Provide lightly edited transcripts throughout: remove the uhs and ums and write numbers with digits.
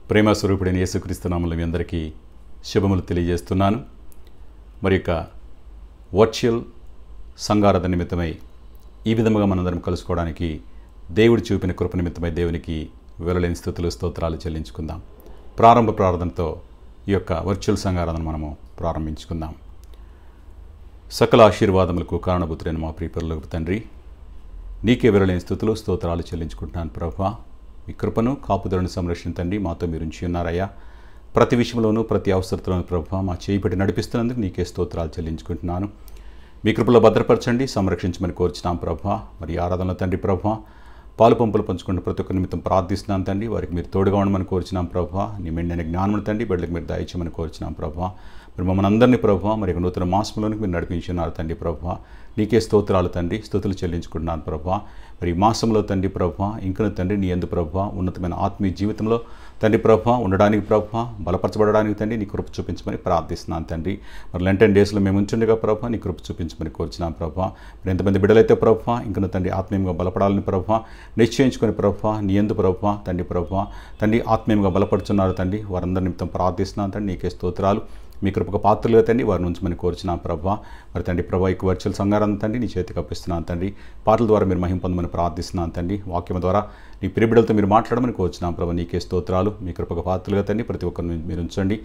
ప్రేమ స్వరూపుడైన యేసుక్రీస్తు నామములో మీ అందరికీ శుభములు తెలియజేస్తున్నాను. మరి యొక్క వర్చువల్ సంగారాధన నిమిత్తమై ఈ విధముగా మనందరం కలుసుకోవడానికి దేవుడు చూపిన కృప నిమిత్తమై దేవునికి వెలలేని స్తుతులు స్తోత్రాలు చెల్లించుకుందాం. ప్రారంభ ప్రార్థనతో ఈ యొక్క వర్చువల్ సంగారాధన మనము ప్రారంభించుకుందాం. సకల ఆశీర్వాదములకు కారణభూతుడైన మా ప్రియపరులకు తండ్రి, నీకే వెలలేని స్తుతులు స్తోత్రాలు చెల్లించుకుంటున్నాను. ప్రభువా, మీ కృపను కాపుదలను సంరక్షించండి. మాతో మీరు ఉంచి ఉన్నారయ్యా. ప్రతి విషయంలోనూ ప్రతి అవసరతలోనూ ప్రభువా మా చేయి పెట్టి నడిపిస్తున్నందుకు నీకే స్తోత్రాలు చెల్లించుకుంటున్నాను. మీ కృపలో భద్రపరచండి, సంరక్షించమని కోరుచున్నాం ప్రభువా. మరి ఆరాధనలో తండ్రి ప్రభువా, పాలు పంపులు పంచుకున్న ప్రతి ఒక్క నిమిత్తం ప్రార్థిస్తున్నాం తండ్రి. వారికి మీరు తోడుగా ఉండమని కోరుచున్నాం ప్రభువా. నీ మెండైన జ్ఞానం తండ్రి బిడ్డలకు మీరు దయచేయమని కోరుచున్నాం ప్రభువా. మరి మమ్మల్ని అందరినీ ప్రభువా మరి నూతన మాసంలోనికి మీరు నడిపించున్నారు తండ్రి ప్రభువా. నీకే స్తోత్రాలు తండ్రి, స్తుతులు చెల్లించుకుంటున్నాను ప్రభువా. మరి ఈ మాసంలో తండ్రి ప్రభువా ఇంకను తండ్రి నీ యందు ప్రభువా ఉన్నతమైన ఆత్మీయ జీవితంలో తండ్రి ప్రభువా ఉండడానికి ప్రభువా బలపరచబడడానికి తండ్రి నీ కృప చూపించమని ప్రార్థిస్తున్నాను తండ్రి. మరి లెంటన్ డేస్లో మేము ఉంచుండగా ప్రభువా నీ కృప చూపించమని కోరుచున్నాం ప్రభువా. మరి ఎంతమంది బిడ్డలైతే ప్రభువా ఇంకను తండ్రి ఆత్మీయంగా బలపడాలని ప్రభువా నిశ్చయించుకొని ప్రభువా నీ యందు ప్రభువా తండ్రి ప్రభువా తండ్రి ఆత్మీయంగా బలపడుతున్నారు తండ్రి. వారందరి నిమిత్తం ప్రార్థిస్తున్నాను తండ్రి. నీకే స్తోత్రాలు. మీ కృపకు పాత్రలుగా తండ్రి వారి నుంచి మనం కోరుచున్నాం ప్రభువా. మరి తండ్రి ప్రభా ఈ వర్చువల్ సంగారాన్ని తండ్రి నీ చేతికి అప్పిస్తున్నాను తండ్రి. పాటల ద్వారా మీరు మహిమ పొందమని ప్రార్థిస్తున్నాను తండ్రి. వాక్యం ద్వారా నీ ప్రియబిడ్డలతో మీరు మాట్లాడమని కోరుచున్నాం ప్రభా. నీకే స్తోత్రాలు. మీ కృపకు పాత్రలుగా తండ్రి ప్రతి ఒక్కరిని మీరు ఉంచండి.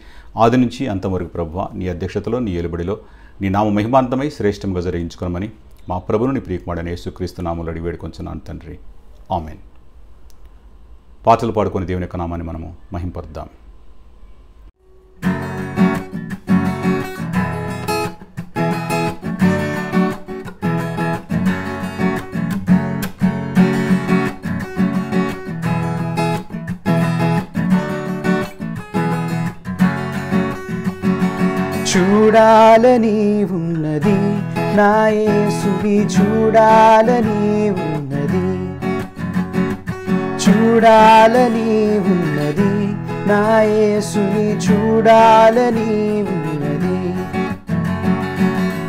ఆది నుంచి అంతవరకు ప్రభువా నీ అధ్యక్షతలో నీ ఏలుబడిలో నీ నామ మహిమాంతమై శ్రేష్టంగా జరిగించుకోమని మా ప్రభువును నీ ప్రియకుమారుడైన యేసుక్రీస్తు నామములో అడిగి వేడుకొంచున్నాను తండ్రి. ఆమేన్. పాటలు పాడుకొని దేవుని యొక్క నామాన్ని మనము మహింపరుద్దాం. చూడాలని ఉన్నది నా యేసుని చూడాలని ఉన్నది, చూడాలని ఉన్నది నా యేసుని చూడాలని ఉన్నది.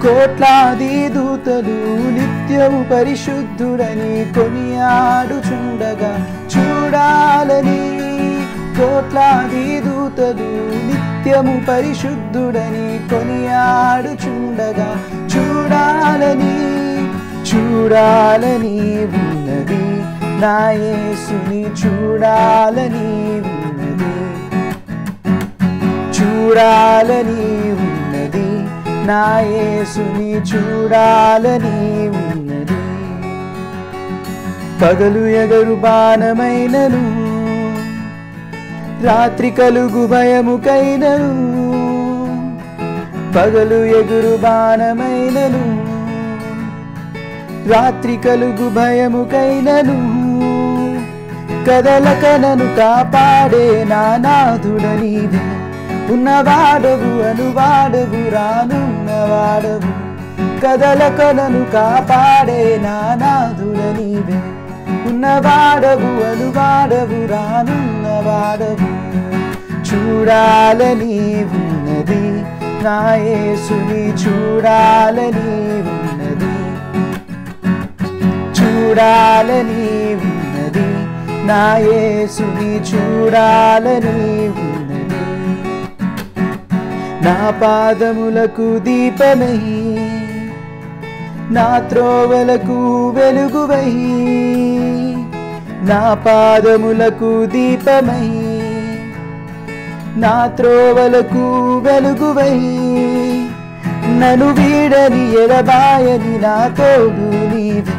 కోట్లాది దూతలు నిత్యము పరిశుద్ధుడని కొనియాడుచుండగా చూడాలని, కోట్లాది దూతలు నిత్యము పరిశుద్ధుడని కొనియాడుచుండగా చూడాలని, చూడాలని ఉన్నది నా యేసుని చూడాలని ఉన్నది, చూడాలని ఉన్నది నా యేసుని చూడాలని ఉన్నది. పగలు ఎగరు బాణమైనను రాత్రి కలుగు భయముకైనను, పగలు ఎగురు బాణమైనను రాత్రి కలుగు భయముకైనను, కదలకనను కాపాడే నా నాథుడ నీవే. ఉన్నవాడవు అనువాడవు రానున్నవాడవు, కదలకనను కాపాడే నా నాథుడ నీవే. ఉన్నవాడవు అనువాడవు రానున్నవాడవు. చూడాలని ఉన్నది నా యేసుని చూడాలని ఉన్నది, చూడాలని ఉన్నది నా యేసుని చూడాలని ఉన్నది. నా పాదములకు దీపమై నా త్రోవలకు వెలుగువై, నా పాదములకు దీపమై నా త్రోవలకు వెలుగువై, నన్ను వీడని ఎడబాయని నా తోడు నీవే.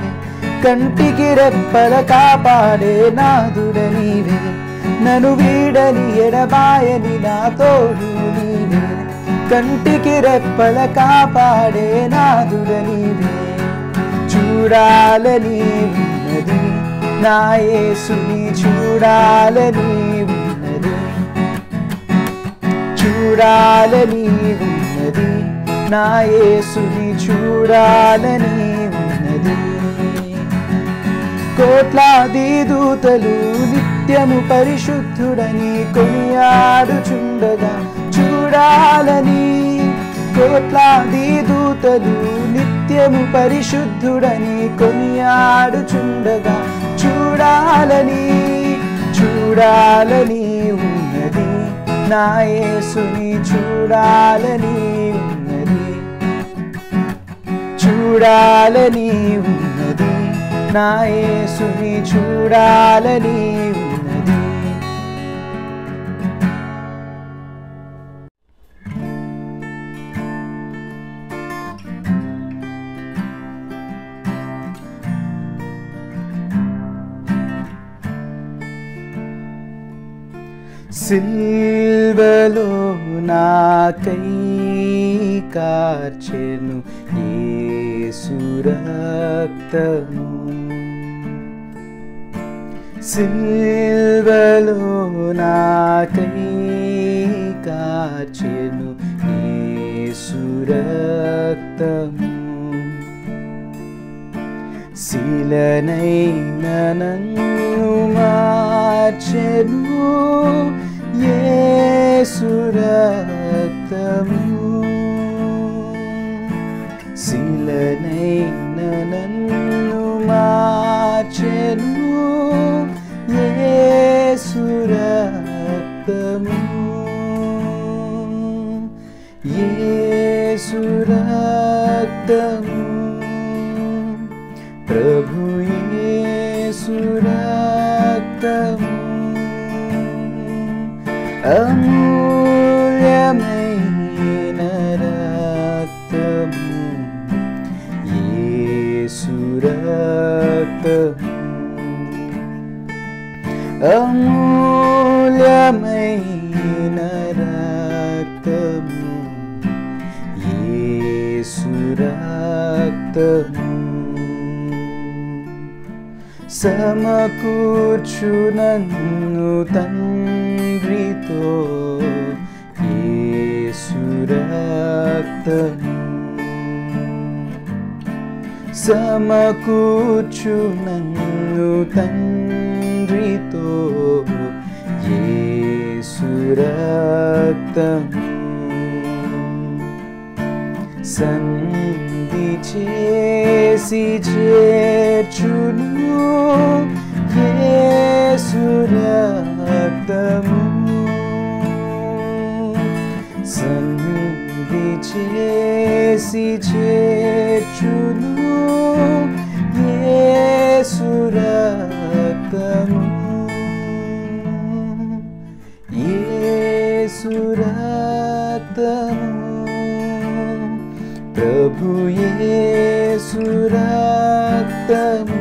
కంటికి రెప్పల కాపాడే నాదుడ నీవే, నన్ను వీడని ఎడబాయని నా తోడు నీవే. కంటికి రెప్పల కాపాడే నాదుడ నీవే. చూడాలని ఉన్నది నా యేసుని చూడాలని ఉన్నది, చూడాలని ఉన్నది నా యేసుని చూడాలని ఉన్నది. కోట్లాది దూతలు నిత్యము పరిశుద్ధుడని కొనియాడుచుండగా చూడాలని, కోట్లాది దూతలు నిత్యము పరిశుద్ధుడని కొనియాడుచుండగా చూడాలని, చూడాలని ఉన్నది నా యేసుని చూడాలని ఉన్నది, చూడాలని ఉన్నది, నా యేసుని చూడాలని ఉన్నది. సిల్వలో నాకై కార్చెను యేసు రక్తము, సిల్వలో నాకై కార్చెను యేసు రక్తము. శిలనైన నన్ను మార్చెను యేసు రక్తము, శిలనైన నన్ను మార్చెను యేసు రక్తము, యేసు రక్తము, ప్రభు యేసు రక్తము, అమూల్యమైన రక్తము, యేసు రక్తము, అమూల్యమైన రక్తము, యేసు రక్తము. సమకూర్చు నన్ను తండ్రితో యేసు రక్తము, సమకూర్చు నన్ను తండ్రితో యేసు రక్తము. సంధి చేసి చేర్చును యేసు రక్తము, సంధి చేసి చేర్చును యేసు రక్తము, యేసు రక్తము, ప్రభు యేసు రక్తము,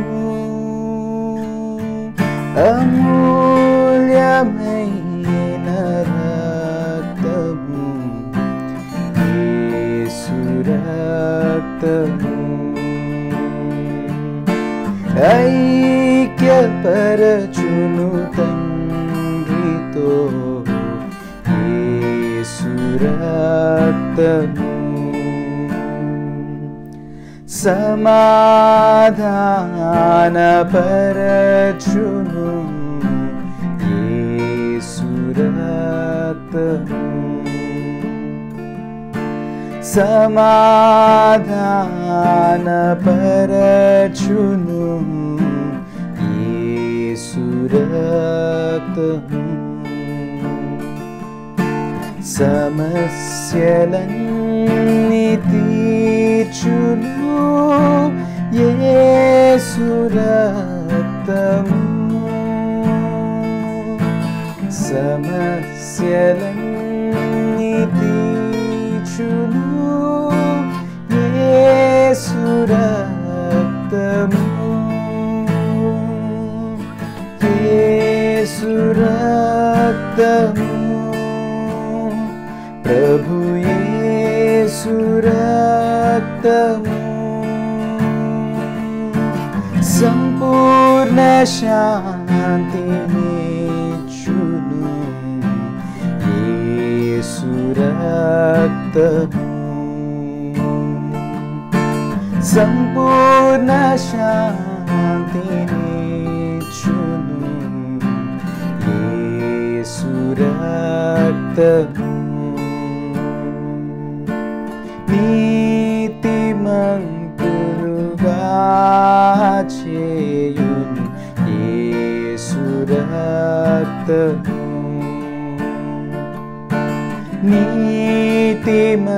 అమూల్యమైన రక్తము, యేసు రక్తము. ఐక్యపరచును తండ్రితో యేసు రక్తము, సమాధానపరచును యేసు రక్తము, సమాధానపరచును యేసు రక్తము. సమస్యలన్నీ తీర్చును యేసు రక్తము, సమస్యలన్నీ తీర్చును యేసు రక్తము, యేసు రక్తము, ప్రభు యేసు రక్తము, సంపూర్ణ శాంతినిచ్చును యేసు రక్తము, సంపూర్ణ శాంతినిచ్చును యేసు రక్తము. నీతిమంతులుగా చేయును యేసు రక్తము, నీతిమంతులుగా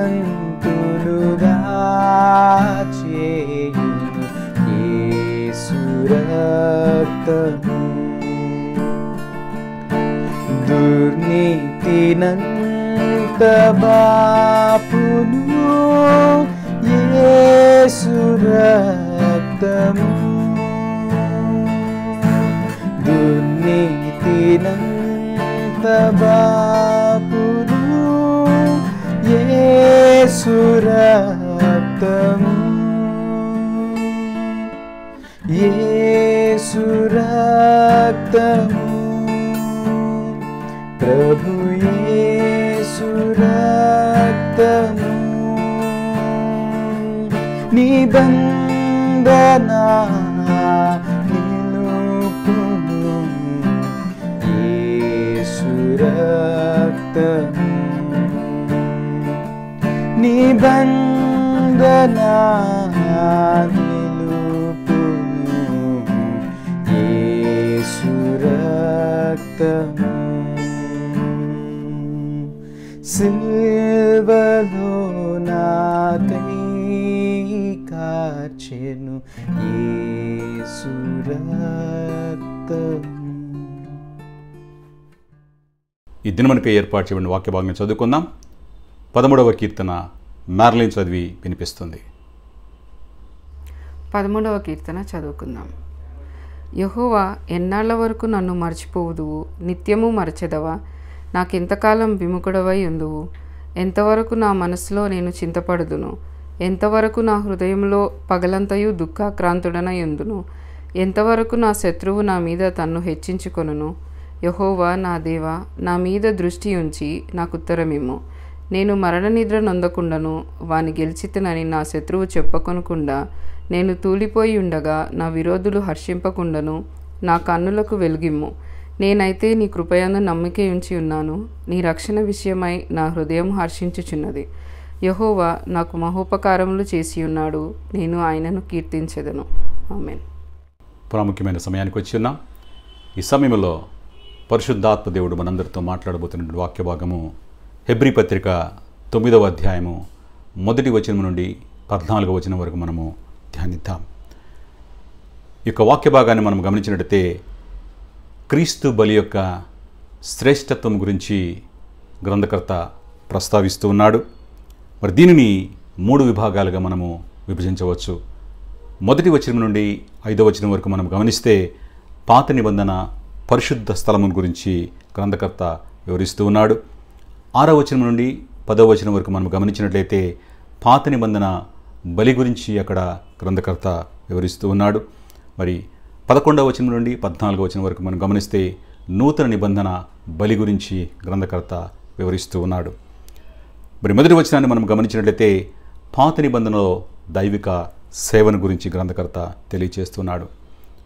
చేయును యేసు రక్తము. దుర్నీతినంత బాపును యేసు రక్తము. దుర్నీతినంత బాపును యేసు రక్తము. యేసు రక్తము. ప్రభు యేసు రక్తము. నిబంధన నిలుపును యేసు రక్తము. నిబంధన నిలుపును యేసు రక్తము. సిల్వలో నాకై కార్చెను యేసు రక్తము. ఈ దినమనకై ఏర్పాటు చేయబడిన వాక్య భాగం చదువుకుందాం. 13వ కీర్తన మ్యార్లిన్ చదివి వినిపిస్తుంది. 13వ కీర్తన చదువుకుందాం. యెహోవా, ఎన్నాళ్ల వరకు నన్ను మర్చిపోవుదువు? నిత్యము మరచెదవా? నాకెంతకాలం విముఖుడవై ఉందువు? ఎంతవరకు నా మనసులో నేను చింతపడుదును? ఎంతవరకు నా హృదయంలో పగలంతయు దుఃఖాక్రాంతుడనై ఉందును? ఎంతవరకు నా శత్రువు నా మీద తన్ను హెచ్చించుకొనును? యెహోవా నా దేవా, నా మీద దృష్టి ఉంచి నాకుత్తరమిమ్ము. నేను మరణ నిద్ర నొందకుండాను వాని గెలిచితనని నా శత్రువు చెప్పకొనకుండా, నేను తూలిపోయి ఉండగా నా విరోధులు హర్షింపకుండాను నా కన్నులకు వెలుగిమ్ము. నేనైతే నీ కృపయందు నమ్మిక ఉంచి ఉన్నాను. నీ రక్షణ విషయమై నా హృదయం హర్షించుచున్నది. యెహోవా నాకు మహోపకారములు చేసి ఉన్నాడు. నేను ఆయనను కీర్తించెదను. ఆమేన్. ప్రాముఖ్యమైన సమయానికి వచ్చి ఉన్నాం. ఈ సమయంలో పరిశుద్ధాత్మ దేవుడు మనందరితో మాట్లాడబోతున్న వాక్య భాగము హెబ్రీ పత్రిక 9వ అధ్యాయము 1వ వచనం నుండి 14వ వచనం వరకు మనము ధ్యానిద్దాం. ఈ యొక్క వాక్య భాగాన్ని మనం గమనించినట్లయితే క్రీస్తు బలి యొక్క శ్రేష్టత్వం గురించి గ్రంథకర్త ప్రస్తావిస్తూ ఉన్నాడు. మరి దీనిని 3 విభాగాలుగా మనము విభజించవచ్చు. 1వ వచనం నుండి 5వ వచనం వరకు మనం గమనిస్తే పాత నిబంధన పరిశుద్ధ స్థలము గురించి గ్రంథకర్త వివరిస్తూ ఉన్నాడు. 6వ వచనం నుండి 10వ వచనం వరకు మనం గమనించినట్లయితే పాత నిబంధన బలి గురించి అక్కడ గ్రంథకర్త వివరిస్తూ ఉన్నాడు. మరి 11వ వచనం నుండి 14వ వచనం వరకు మనం గమనిస్తే నూతన నిబంధన బలి గురించి గ్రంథకర్త వివరిస్తూ ఉన్నాడు. మరి మొదటి వచనాన్ని మనం గమనించినట్లయితే పాత నిబంధనలో దైవిక సేవను గురించి గ్రంథకర్త తెలియచేస్తున్నాడు.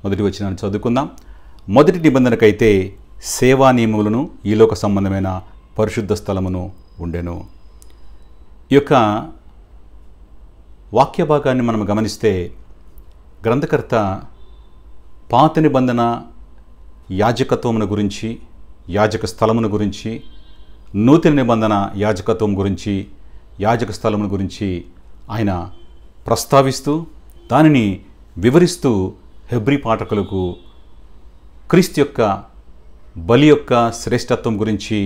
మొదటి వచనాన్ని చదువుకుందాం. మొదటి నిబంధనకైతే సేవా నియమములను ఈలోక సంబంధమైన పరిశుద్ధ స్థలమును ఉండెను. ఈ యొక్క వాక్య భాగాన్ని మనం గమనిస్తే గ్రంథకర్త పాత నిబంధన యాజకత్వమును గురించి, యాజక స్థలమును గురించి, నూతన నిబంధన యాజకత్వం గురించి, యాజక స్థలమును గురించి ఆయన ప్రస్తావిస్తూ దానిని వివరిస్తూ హెబ్రీ పాఠకులకు క్రీస్తు యొక్క బలి యొక్క శ్రేష్టత్వం గురించి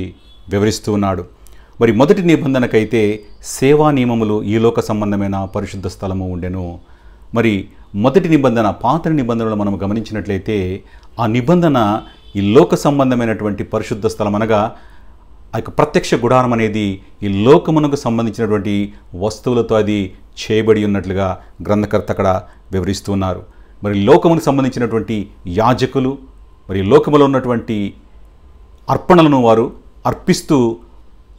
వివరిస్తూ ఉన్నాడు. మరి మొదటి నిబంధనకైతే సేవా నియమములు ఈలోక సంబంధమైన పరిశుద్ధ స్థలము ఉండెను. మరి మొదటి నిబంధన పాత నిబంధనలు మనం గమనించినట్లయితే ఆ నిబంధన ఈ లోక సంబంధమైనటువంటి పరిశుద్ధ స్థలం అనగా ఆ యొక్క ప్రత్యక్ష గుడారం అనేది ఈ లోకమునకు సంబంధించినటువంటి వస్తువులతో అది చేయబడి ఉన్నట్లుగా గ్రంథకర్త అక్కడ వివరిస్తున్నారు. మరి లోకమునకు సంబంధించినటువంటి యాజకులు మరి లోకములో ఉన్నటువంటి అర్పణలను వారు అర్పిస్తూ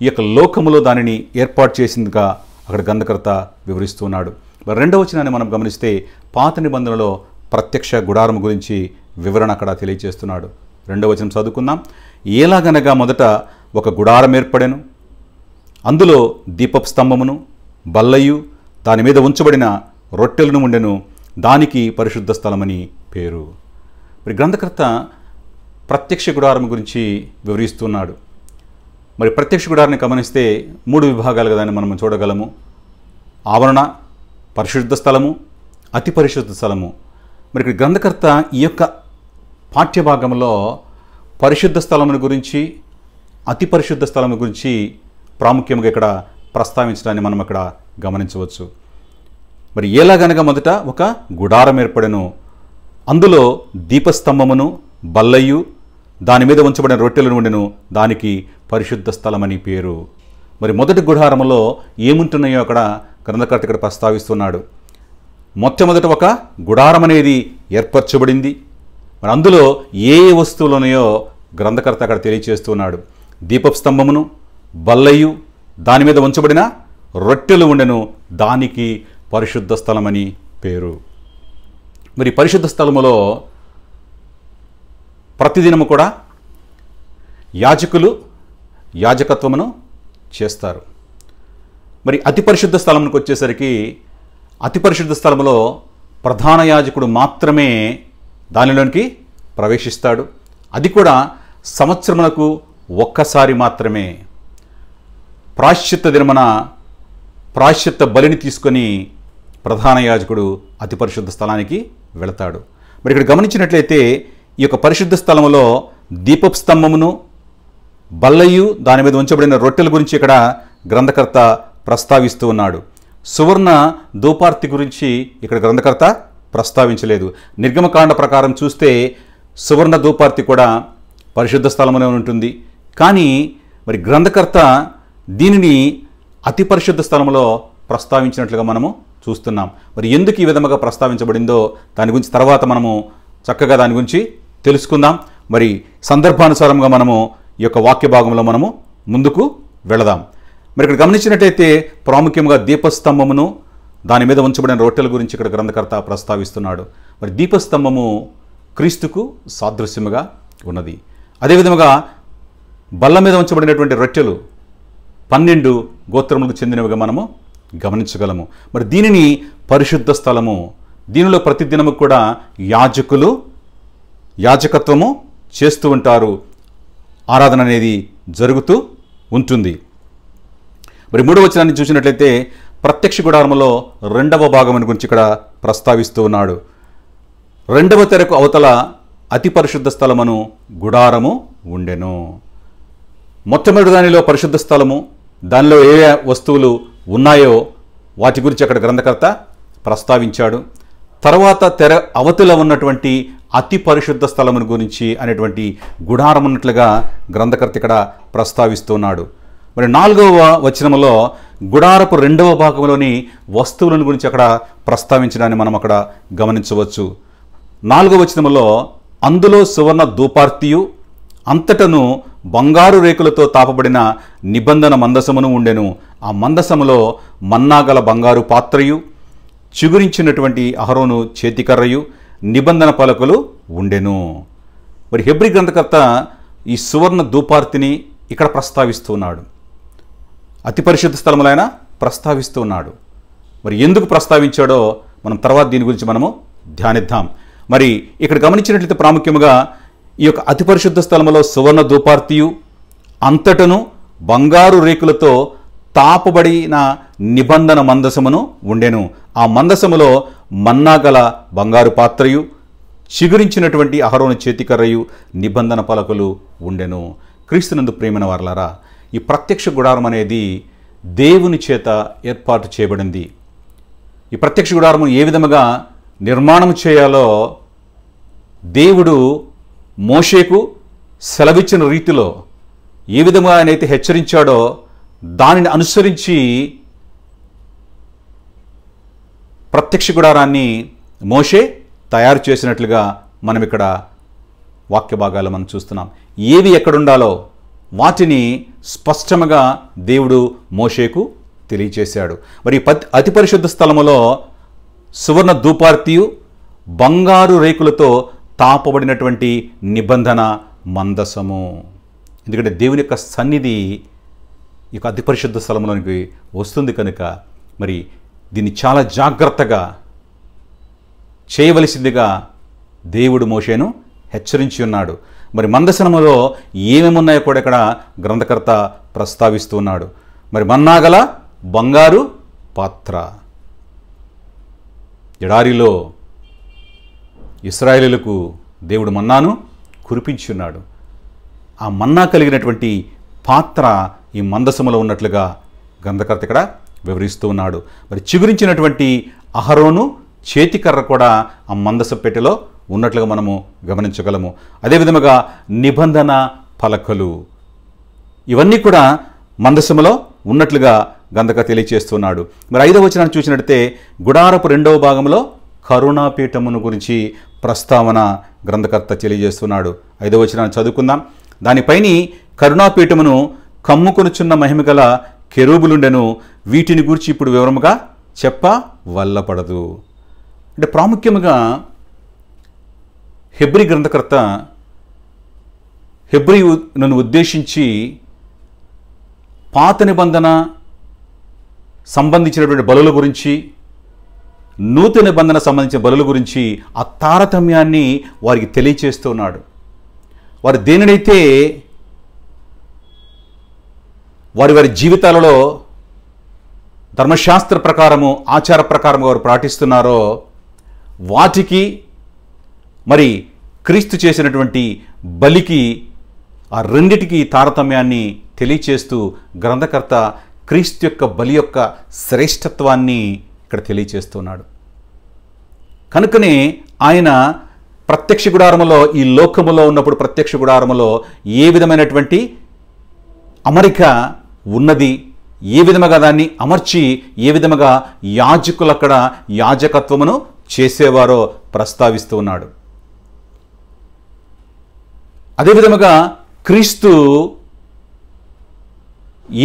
ఈ యొక్క లోకములో దానిని ఏర్పాటు చేసిందిగా అక్కడ గ్రంథకర్త వివరిస్తున్నాడు. మరి 2వ వచనాన్ని మనం గమనిస్తే పాత నిబంధనలో ప్రత్యక్ష గుడారం గురించి వివరణ అక్కడ తెలియజేస్తున్నాడు. 2వ వచనం చదువుకుందాం. ఎలాగనగా మొదట ఒక గుడారం ఏర్పడెను, అందులో దీపపు స్తంభమును బల్లయు దాని మీద ఉంచబడిన రొట్టెలను ఉండెను, దానికి పరిశుద్ధ స్థలమని పేరు. మరి గ్రంథకర్త ప్రత్యక్ష గుడారం గురించి వివరిస్తున్నాడు. మరి ప్రత్యక్ష గుడారాన్ని గమనిస్తే 3 విభాగాలుగా దాన్ని మనం చూడగలము. ఆవరణ, పరిశుద్ధ స్థలము, అతి పరిశుద్ధ స్థలము. మరి ఇక్కడ గ్రంథకర్త ఈ యొక్క పాఠ్యభాగంలో పరిశుద్ధ స్థలముల గురించి, అతి పరిశుద్ధ స్థలము గురించి ప్రాముఖ్యంగా ఇక్కడ ప్రస్తావించడాన్ని మనం ఇక్కడ గమనించవచ్చు. మరి ఎలాగనగా మొదట ఒక గుడారం ఏర్పడెను, అందులో దీపస్తంభమును బల్లయు దాని మీద ఉంచబడిన రొట్టెలను ఉండెను, దానికి పరిశుద్ధ స్థలమని పేరు. మరి మొదటి గుడారములో ఏముంటున్నాయో అక్కడ గ్రంథకర్త ఇక్కడ ప్రస్తావిస్తున్నాడు. మొట్టమొదట ఒక గుడారం అనేది ఏర్పరచబడింది. మరి అందులో ఏ ఏ వస్తువులు ఉన్నాయో గ్రంథకర్త అక్కడ తెలియచేస్తున్నాడు. దీపస్తంభమును బల్లయు దాని మీద ఉంచబడిన రొట్టెలు ఉండెను, దానికి పరిశుద్ధ స్థలమని పేరు. మరి పరిశుద్ధ స్థలములో ప్రతిదినము కూడా యాజకులు యాజకత్వమును చేస్తారు. మరి అతి పరిశుద్ధ స్థలంకి వచ్చేసరికి అతి పరిశుద్ధ స్థలములో ప్రధాన యాజకుడు మాత్రమే దానిలోనికి ప్రవేశిస్తాడు. అది కూడా సంవత్సరములకు ఒక్కసారి మాత్రమే. ప్రాయశ్చిత్త దినమున ప్రాయశ్చిత్త బలిని తీసుకొని ప్రధాన యాజకుడు అతి పరిశుద్ధ స్థలానికి వెళతాడు. మరి ఇక్కడ గమనించినట్లయితే ఈ యొక్క పరిశుద్ధ స్థలములో దీపపు స్తంభమును బల్లయు దాని మీద ఉంచబడిన రొట్టెల గురించి ఇక్కడ గ్రంథకర్త ప్రస్తావిస్తూ ఉన్నాడు. సువర్ణ ధూపార్తి గురించి ఇక్కడ గ్రంథకర్త ప్రస్తావించలేదు. నిర్గమకాండ ప్రకారం చూస్తే సువర్ణ ధూపార్తి కూడా పరిశుద్ధ స్థలమునే ఉంటుంది. కానీ మరి గ్రంథకర్త దీనిని అతి పరిశుద్ధ స్థలములో ప్రస్తావించినట్లుగా మనము చూస్తున్నాం. మరి ఎందుకు ఈ విధముగా ప్రస్తావించబడిందో దాని గురించి తర్వాత మనము చక్కగా దాని గురించి తెలుసుకుందాం. మరి సందర్భానుసారంగా మనము ఈ యొక్క వాక్య భాగంలో మనము ముందుకు వెళదాం. మరి ఇక్కడ గమనించినట్లయితే ప్రాముఖ్యంగా దీపస్తంభమును దాని మీద ఉంచబడిన రొట్టెల గురించి ఇక్కడ గ్రంథకర్త ప్రస్తావిస్తున్నాడు. మరి దీపస్తంభము క్రీస్తుకు సాదృశ్యముగా ఉన్నది. అదేవిధముగా బల్ల మీద ఉంచబడినటువంటి రొట్టెలు 12 గోత్రములకు చెందినవిగా మనము గమనించగలము. మరి దీనిని పరిశుద్ధ స్థలము, దీనిలో ప్రతిదినము కూడా యాజకులు యాజకత్వము చేస్తూ ఉంటారు, ఆరాధన అనేది జరుగుతూ ఉంటుంది. మరి 3వ వచనాన్ని చూసినట్లయితే ప్రత్యక్ష గుడారములో 2వ భాగం గురించి ఇక్కడ ప్రస్తావిస్తూ ఉన్నాడు. 2వ తెరకు అవతల అతి పరిశుద్ధ స్థలమును గుడారము ఉండెను. మొట్టమొదటి దానిలో పరిశుద్ధ స్థలము, దానిలో ఏ వస్తువులు ఉన్నాయో వాటి గురించి అక్కడ గ్రంథకర్త ప్రస్తావించాడు. తర్వాత తెర అవతల ఉన్నటువంటి అతి పరిశుద్ధ స్థలమును గురించి అనేటువంటి గుడారం ఉన్నట్లుగా గ్రంథకర్త ఇక్కడ ప్రస్తావిస్తున్నాడు. మరి 4వ వచనములో గుడారపు 2వ భాగంలోని వస్తువులను గురించి అక్కడ ప్రస్తావించడాన్ని మనం అక్కడ గమనించవచ్చు. 4వ వచనములో అందులో సువర్ణ ధూపార్తియు అంతటను బంగారు రేకులతో తాపబడిన నిబంధన మందసమును ఉండెను. ఆ మందసములో మన్నాగల బంగారు పాత్రయు చిగురించినటువంటి అహరోను చేతికర్రయు నిబంధన పలకలు ఉండెను. మరి హెబ్రీ గ్రంథకర్త ఈ సువర్ణ ధూపార్తిని ఇక్కడ ప్రస్తావిస్తున్నాడు. అతి పరిశుద్ధ స్థలములైన ప్రస్తావిస్తున్నాడు. మరి ఎందుకు ప్రస్తావించాడో మనం తర్వాత దీని గురించి మనము ధ్యానిద్దాం. మరి ఇక్కడ గమనించినట్లయితే ప్రాముఖ్యముగా ఈ యొక్క అతి పరిశుద్ధ స్థలములో సువర్ణ ధూపార్తియు అంతటను బంగారు రేకులతో తాపబడిన నిబంధన మందసమును ఉండెను. ఆ మందసములో మన్నాగల బంగారు పాత్రయు చిగురించినటువంటి అహరోను చేతికర్రయు నిబంధన పలకలు ఉండెను. క్రీస్తునందు ప్రేమైన వారలారా, ఈ ప్రత్యక్ష గుడారం అనేది దేవుని చేత ఏర్పాటు చేయబడింది. ఈ ప్రత్యక్ష గుడారము ఏ విధముగా నిర్మాణం చేయాలో దేవుడు మోషేకు సెలవిచ్చిన రీతిలో ఏ విధంగా ఆయనైతే హెచ్చరించాడో దానిని అనుసరించి ప్రత్యక్ష గుడారాన్ని మోషే తయారు చేసినట్లుగా మనం ఇక్కడ వాక్య భాగాలు మనం చూస్తున్నాం. ఏవి ఎక్కడుండాలో వాటిని స్పష్టంగా దేవుడు మోషేకు తెలియచేశాడు. మరి అతి పరిశుద్ధ స్థలములో సువర్ణ ధూపార్తియు బంగారు రేకులతో తాపబడినటువంటి నిబంధన మందసము. ఎందుకంటే దేవుని యొక్క సన్నిధి ఈ అతి పరిశుద్ధ స్థలంలోనికి వస్తుంది కనుక మరి దీన్ని చాలా జాగ్రత్తగా చేయవలసిందిగా దేవుడు మోషేను హెచ్చరించి ఉన్నాడు. మరి మందసములో ఏమేమి ఉన్నాయో కూడా ఇక్కడ గ్రంథకర్త ప్రస్తావిస్తూ ఉన్నాడు. మరి మన్నా గల బంగారు పాత్ర. ఎడారిలో ఇశ్రాయేలులకు దేవుడు మన్నాను కురిపించి ఉన్నాడు. ఆ మన్నా కలిగినటువంటి పాత్ర ఈ మందసములో ఉన్నట్లుగా గ్రంథకర్త ఇక్కడ వివరిస్తూ ఉన్నాడు. మరి చిగురించినటువంటి అహరోను చేతికర్ర కూడా ఆ మందస పెట్టెలో ఉన్నట్లుగా మనము గమనించగలము. అదేవిధముగా నిబంధన పలకలు ఇవన్నీ కూడా మందసములో ఉన్నట్లుగా గ్రంథకర్త తెలియచేస్తున్నాడు. మరి 5వ వచనాన్ని చూసినట్లయితే గుడారపు 2వ భాగంలో కరుణాపీఠమును గురించి ప్రస్తావన గ్రంథకర్త తెలియజేస్తున్నాడు. 5వ వచనాన్ని చదువుకుందాం. దానిపైన కరుణాపీఠమును కమ్ముకొనుచున్న మహిమగల కెరూబులుండెను. వీటిని గురించి ఇప్పుడు వివరముగా చెప్ప వల్లపడదు. అంటే ప్రాముఖ్యముగా హెబ్రీ గ్రంథకర్త హెబ్రీయును ఉద్దేశించి పాత నిబంధన సంబంధించినటువంటి బలుల గురించి, నూతన నిబంధన సంబంధించిన బలుల గురించి ఆ తారతమ్యాన్ని వారికి తెలియచేస్తున్నాడు. వారు దేనినైతే వారి వారి జీవితాలలో ధర్మశాస్త్ర ప్రకారము, ఆచార ప్రకారము వారు పాటిస్తున్నారో వాటికి మరి క్రీస్తు చేసినటువంటి బలికి ఆ రెండిటికి తారతమ్యాన్ని తెలియచేస్తూ గ్రంథకర్త క్రీస్తు యొక్క బలి యొక్క శ్రేష్టత్వాన్ని ఇక్కడ తెలియచేస్తున్నాడు. కనుకనే ఆయన ప్రత్యక్ష గుడారములో, ఈ లోకములో ఉన్నప్పుడు ప్రత్యక్ష గుడారములో ఏ విధమైనటువంటి అమరిక ఉన్నది, ఏ విధముగా దాన్ని అమర్చి ఏ విధముగా యాజకులు అక్కడ యాజకత్వమును చేసేవారో ప్రస్తావిస్తూ ఉన్నాడు. అదేవిధముగా క్రీస్తు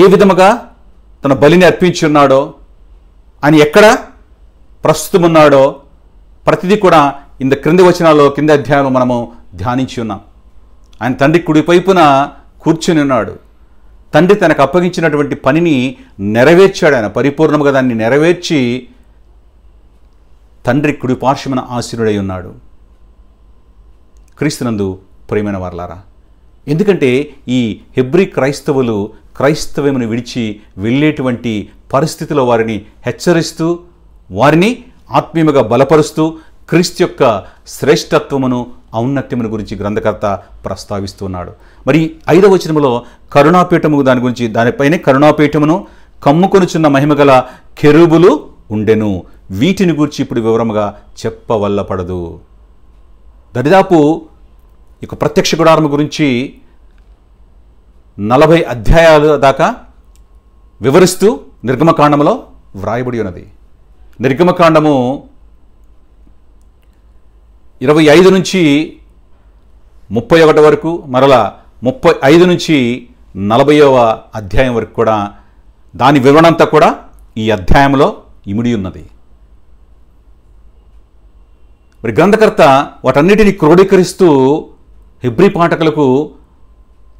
ఏ విధముగా తన బలిని అర్పించి ఉన్నాడో, ఆయన ఎక్కడ ప్రస్తుతం ఉన్నాడో ప్రతిదీ కూడా ఇంత క్రింది వచనాల్లో, కింది అధ్యాయంలో మనము ధ్యానించి ఉన్నాం. ఆయన తండ్రి కుడి వైపున కూర్చుని ఉన్నాడు. తండ్రి తనకు అప్పగించినటువంటి పనిని నెరవేర్చాడు. ఆయన పరిపూర్ణంగా దాన్ని నెరవేర్చి తండ్రి కుడి పార్శ్వమున ఆసీనుడై ఉన్నాడు. క్రీస్తునందు ప్రియమైన వారలారా, ఎందుకంటే ఈ హెబ్రీ క్రైస్తవులు క్రైస్తవమును విడిచి వెళ్ళేటువంటి పరిస్థితిలో వారిని హెచ్చరిస్తూ, వారిని ఆత్మీయముగా బలపరుస్తూ క్రీస్తు యొక్క శ్రేష్టత్వమును, ఔన్నత్యమును గురించి గ్రంథకర్త ప్రస్తావిస్తున్నాడు. మరి 5వ వచనములో కరుణాపీఠము దాని గురించి, దానిపైనే కరుణాపీఠమును కమ్ముకొనుచున్న మహిమగల కెరూబులు ఉండెను. వీటిని గురించి ఇప్పుడు వివరముగా చెప్పవల్లపడదు. దరిదాపు ఇక ప్రత్యక్ష గుడారము గురించి 40 అధ్యాయాల దాకా వివరిస్తూ నిర్గమకాండములో వ్రాయబడి ఉన్నది. నిర్గమకాండము 25 నుంచి 31 వరకు, మరలా 35 నుంచి 40వ అధ్యాయం వరకు కూడా దాని వివరణ అంతా కూడా ఈ అధ్యాయంలో ఇమిడి ఉన్నది. మరి గ్రంథకర్త వాటన్నిటిని క్రోడీకరిస్తూ హెబ్రీ పాఠకులకు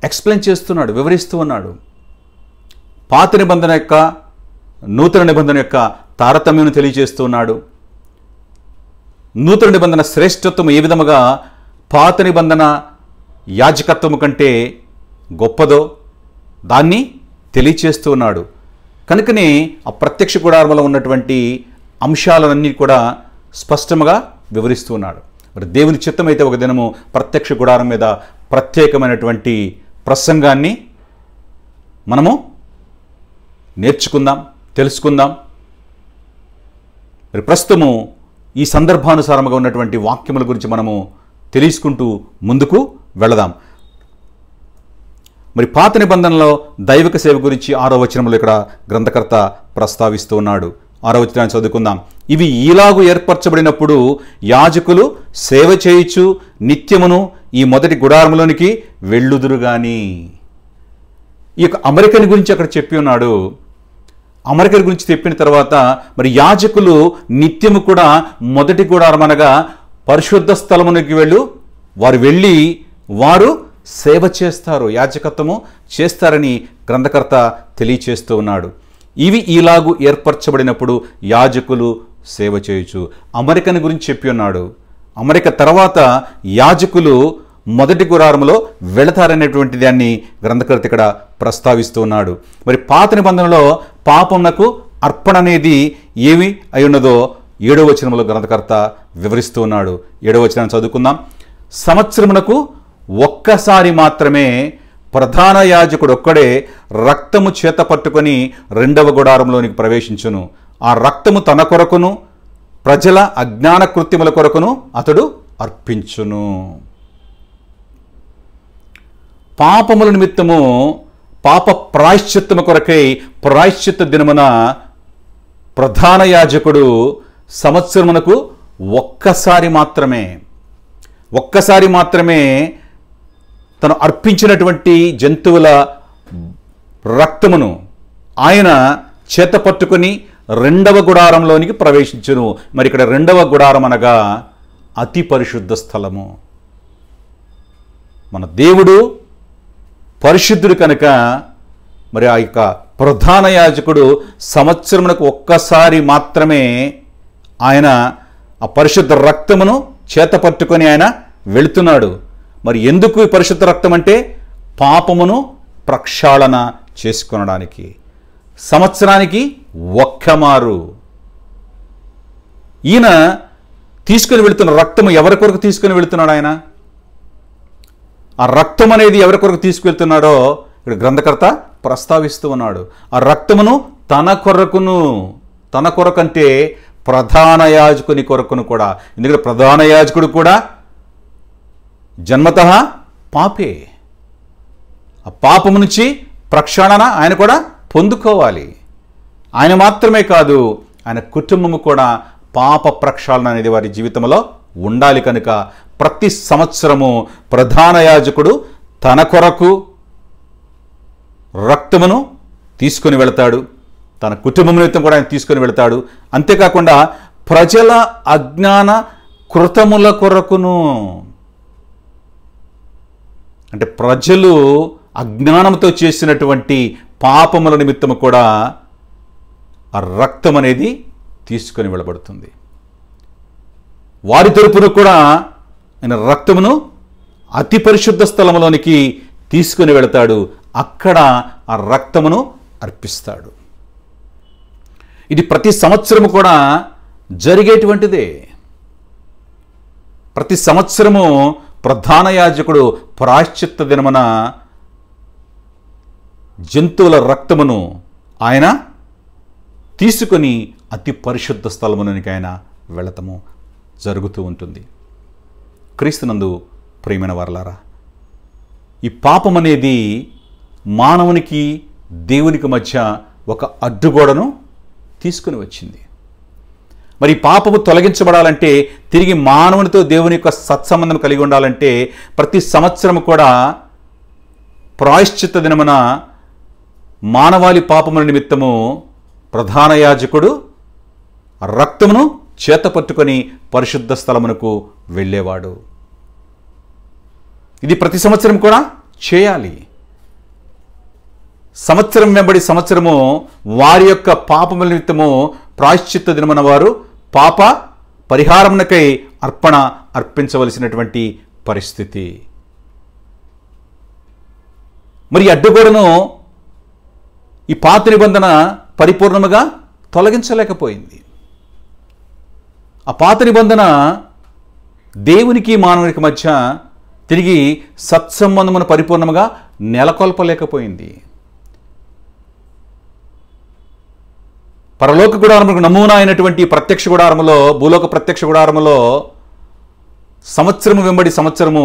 ఎక్స్ప్లెయిన్ చేస్తున్నాడు, వివరిస్తూ ఉన్నాడు. పాత నిబంధన యొక్క, నూతన నిబంధన యొక్క తారతమ్యం తెలియజేస్తూ ఉన్నాడు. నూతన నిబంధన శ్రేష్టత్వం ఏ విధముగా పాత నిబంధన యాజకత్వము కంటే గొప్పదో దాన్ని తెలియచేస్తూ ఉన్నాడు. కనుకనే ఆ ప్రత్యక్ష గుడారంలో ఉన్నటువంటి అంశాలన్నీ కూడా స్పష్టంగా వివరిస్తూ ఉన్నాడు. మరి దేవుని చిత్తమైతే ఒక దినము ప్రత్యక్ష గుడారం మీద ప్రత్యేకమైనటువంటి ప్రసంగాన్ని మనము నేర్చుకుందాం, తెలుసుకుందాం. మరి ప్రస్తుతము ఈ సందర్భానుసారముగా ఉన్నటువంటి వాక్యముల గురించి మనము తెలుసుకుంటూ ముందుకు వెళదాం. మరి పాత నిబంధనలో దైవిక సేవ గురించి 6వ వచనంలో ఇక్కడ గ్రంథకర్త ప్రస్తావిస్తూ ఉన్నాడు. 6వ వచనాన్ని చదువుకుందాం. ఇవి ఈలాగు ఏర్పరచబడినప్పుడు యాజకులు సేవ చేయుచు నిత్యమును ఈ మొదటి గుడారములోనికి వెళ్ళుదురు గాని. ఈ యొక్క అమెరికన్ గురించి అక్కడ చెప్పి ఉన్నాడు. అమెరికన్ గురించి చెప్పిన తర్వాత మరి యాజకులు నిత్యము కూడా మొదటి గుడారం అనగా పరిశుద్ధ స్థలమునికి వారు వెళ్ళి వారు సేవ చేస్తారు, యాజకత్వము చేస్తారని గ్రంథకర్త తెలియచేస్తూ ఉన్నాడు. ఇవి ఈలాగు ఏర్పరచబడినప్పుడు యాజకులు సేవ చేయొచ్చు. అమెరికన్ గురించి చెప్పి ఉన్నాడు. అమెరిక తర్వాత యాజకులు మొదటి గుడారములో వెళతారనేటువంటి దాన్ని గ్రంథకర్త ఇక్కడ ప్రస్తావిస్తూ ఉన్నాడు. మరి పాత నిబంధనలో పాపమునకు అర్పణ అనేది ఏమి అయి ఉన్నదో 7వ వచనంలో గ్రంథకర్త వివరిస్తూ ఉన్నాడు. 7వ వచనాన్ని చదువుకుందాం. సంవత్సరమునకు ఒక్కసారి మాత్రమే ప్రధాన యాజకుడు ఒక్కడే రక్తము చేత పట్టుకొని 2వ గుడారంలోనికి ప్రవేశించును. ఆ రక్తము తన కొరకును ప్రజల అజ్ఞాన కృత్యముల కొరకును అతడు అర్పించును. పాపముల నిమిత్తము పాప ప్రాయశ్చిత్తము కొరకై ప్రాయశ్చిత్త దినమున ప్రధాన యాజకుడు సంవత్సరమునకు ఒక్కసారి మాత్రమే తను అర్పించినటువంటి జంతువుల రక్తమును ఆయన చేత పట్టుకొని 2వ గుడారంలోనికి ప్రవేశించును. మరి ఇక్కడ 2వ గుడారం అనగా అతి పరిశుద్ధ స్థలము. మన దేవుడు పరిశుద్ధుడు కనుక మరి ఆ యొక్క ప్రధాన యాజకుడు సంవత్సరమునకు ఒక్కసారి మాత్రమే ఆయన ఆ పరిశుద్ధ రక్తమును చేత పట్టుకొని ఆయన వెళుతున్నాడు. మరి ఎందుకు ఈ పరిశుద్ధ రక్తం అంటే పాపమును ప్రక్షాళన చేసుకొనడానికి. సంవత్సరానికి ఒక్కమారు ఈయన తీసుకుని వెళుతున్న రక్తము ఎవరి కొరకు తీసుకుని వెళుతున్నాడు? ఆయన ఆ రక్తం అనేది ఎవరి కొరకు తీసుకువెళ్తున్నాడో ఇక్కడ గ్రంథకర్త ప్రస్తావిస్తూ ఉన్నాడు. ఆ రక్తమును తన కొరకంటే ప్రధాన యాజకుని కొరకును కూడా. ఎందుకంటే ప్రధాన యాజకుడు కూడా జన్మతః పాపే. ఆ పాపము నుంచి ప్రక్షాళన ఆయన కూడా పొందుకోవాలి. ఆయన మాత్రమే కాదు, ఆయన కుటుంబము కూడా పాప ప్రక్షాళన అనేది వారి జీవితంలో ఉండాలి. కనుక ప్రతి సంవత్సరము ప్రధాన యాజకుడు తన కొరకు రక్తమును తీసుకొని వెళతాడు, తన కుటుంబం నిమిత్తం కూడా ఆయన తీసుకొని వెళతాడు. అంతేకాకుండా ప్రజల అజ్ఞాన కృతముల కొరకును, అంటే ప్రజలు అజ్ఞానంతో చేసినటువంటి పాపముల నిమిత్తము కూడా ఆ రక్తం అనేది తీసుకొని వెళ్ళబడుతుంది. వారి తరపున కూడా ఆయన రక్తమును అతి పరిశుద్ధ స్థలములోనికి తీసుకొని వెళతాడు. అక్కడ ఆ రక్తమును అర్పిస్తాడు. ఇది ప్రతి సంవత్సరము కూడా జరిగేటువంటిదే. ప్రతి సంవత్సరము ప్రధాన యాజకుడు ప్రాయశ్చిత్త దినమున జంతువుల రక్తమును ఆయన తీసుకొని అతి పరిశుద్ధ స్థలమునికి ఆయన వెళతము జరుగుతూ ఉంటుంది. క్రీస్తునందు ప్రియమైన వారలారా, ఈ పాపం అనేది మానవునికి దేవునికి మధ్య ఒక అడ్డుగోడను తీసుకుని వచ్చింది. మరి పాపము తొలగించబడాలంటే, తిరిగి మానవునితో దేవుని యొక్క సత్సంబంధం కలిగి ఉండాలంటే ప్రతి సంవత్సరం కూడా ప్రాయశ్చిత్త దినమున మానవాళి పాపముల నిమిత్తము ప్రధాన యాజకుడు రక్తమును చేత పట్టుకొని పరిశుద్ధ స్థలమునకు వెళ్ళేవాడు. ఇది ప్రతి సంవత్సరం కూడా చేయాలి. సంవత్సరం వెంబడి సంవత్సరము వారి యొక్క పాపముల నిమిత్తము ప్రాయశ్చిత్త దినమున వారు పాప పరిహారమునకై అర్పించవలసినటువంటి పరిస్థితి. మరి అడ్డుగోడను ఈ పాత నిబంధన పరిపూర్ణముగా తొలగించలేకపోయింది. ఆ పాత నిబంధన దేవునికి మానవునికి మధ్య తిరిగి సత్సంబంధమును పరిపూర్ణముగా నెలకొల్పలేకపోయింది. పరలోక గుడారములకు నమూనా అయినటువంటి ప్రత్యక్ష గుడారములో, భూలోక ప్రత్యక్ష గుడారములో సంవత్సరము వెంబడి సంవత్సరము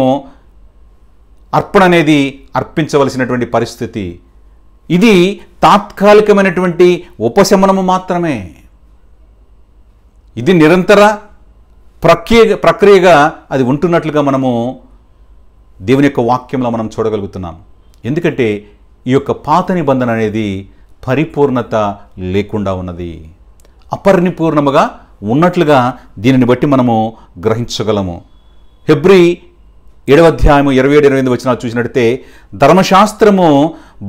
అర్పణ అనేది అర్పించవలసినటువంటి పరిస్థితి. ఇది తాత్కాలికమైనటువంటి ఉపశమనము మాత్రమే. ఇది నిరంతర ప్రక్రియగా అది ఉంటున్నట్లుగా మనము దేవుని యొక్క వాక్యంలో మనం చూడగలుగుతున్నాం. ఎందుకంటే ఈ యొక్క పాత నిబంధన అనేది పరిపూర్ణత లేకుండా ఉన్నది, అపరిపూర్ణముగా ఉన్నట్లుగా దీనిని బట్టి మనము గ్రహించగలము. హెబ్రీ 7వ అధ్యాయము 27-28 వచనాలు చూసినట్లయితే, ధర్మశాస్త్రము